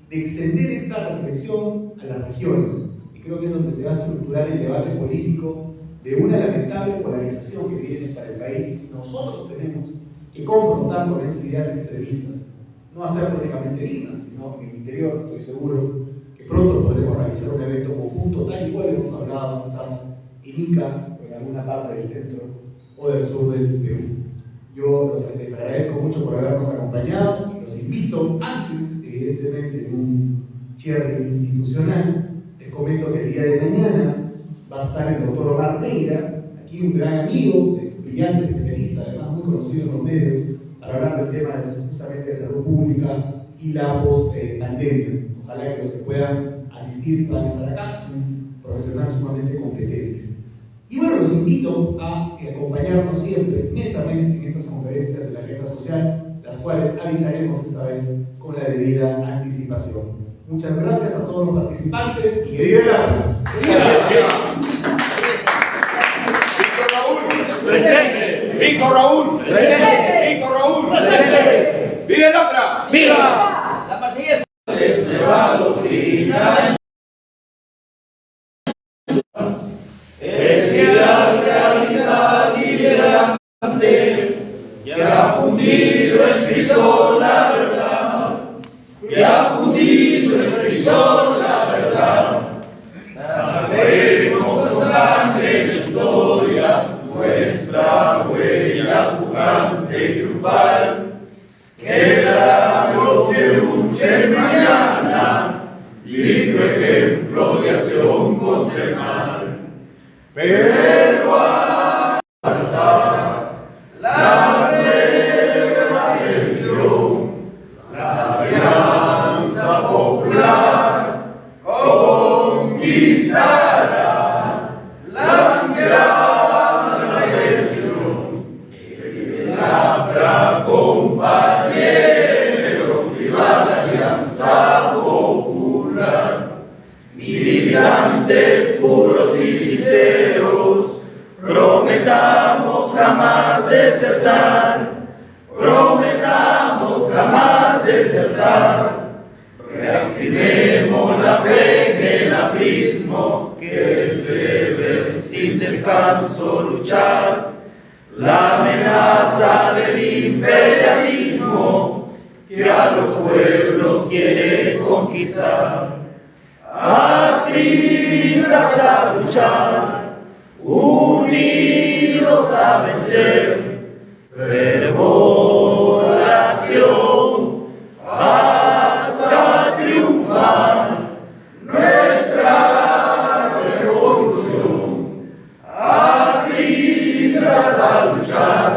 de extender esta reflexión a las regiones. Y creo que es donde se va a estructurar el debate político de una lamentable polarización que viene para el país. Nosotros tenemos que confrontar con esas ideas extremistas, no hacerlo únicamente en Lima, sino en el interior. Estoy seguro que pronto podremos realizar un evento conjunto, tal y cual hemos hablado quizás en Ica o en alguna parte del centro o del sur del Perú. Yo les agradezco mucho por habernos acompañado y los invito, antes evidentemente de un cierre institucional, les comento que el día de mañana va a estar el doctor Omar Neira, aquí un gran amigo, brillante especialista, además muy conocido en los medios, para hablar del tema justamente de salud pública y la post-pandemia. Ojalá que los que puedan asistir puedan estar acá, es un profesional sumamente competente. Y bueno, los invito a acompañarnos siempre, mes a mes, en estas conferencias de la agenda social, las cuales avisaremos esta vez con la debida anticipación. Muchas gracias a todos los participantes y que viva el agua. Víctor Raúl. ¡Presente! Víctor Raúl. ¡Presente! Víctor Raúl. ¡Presente! ¡Viva el APRA! ¡Viva! La Marsellesa. La doctrina es la realidad liberante que ha fundido en prisión la verdad, que ha fundido en prisión la verdad. Narremos con sangre la historia, nuestra huella pujante y triunfal. Quedamos que luchen mañana, lindo ejemplo de acción contra el mal. Pero avanzar la redención, la alianza popular conquistará la anciana elección. El APRA, compañero, viva la alianza popular. Militantes puros y sinceros, prometamos jamás desertar, prometamos jamás desertar. Reafirmemos la fe en el aprismo, que es deber sin descanso luchar. La amenaza del imperialismo que a los pueblos quiere conquistar. Apristas a luchar, unidos a vencer, fervor, oración, hasta triunfar nuestra revolución. Apristas a luchar,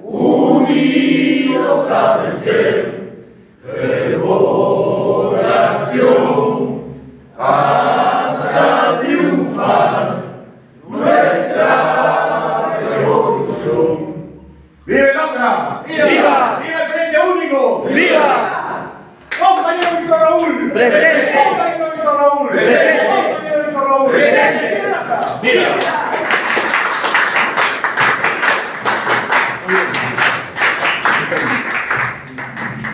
unidos a vencer, fervor, oración, hasta triunfar nuestra revolución. ¡Viva el OCRA! ¡Viva! ¡Viva el Frente Único! ¡Viva! ¡Compañero Víctor Raúl! ¡Presente! ¡Compañero Víctor Raúl! ¡Presente! ¡Compañero Víctor Raúl! ¡Presente! ¡Viva acá! ¡Viva!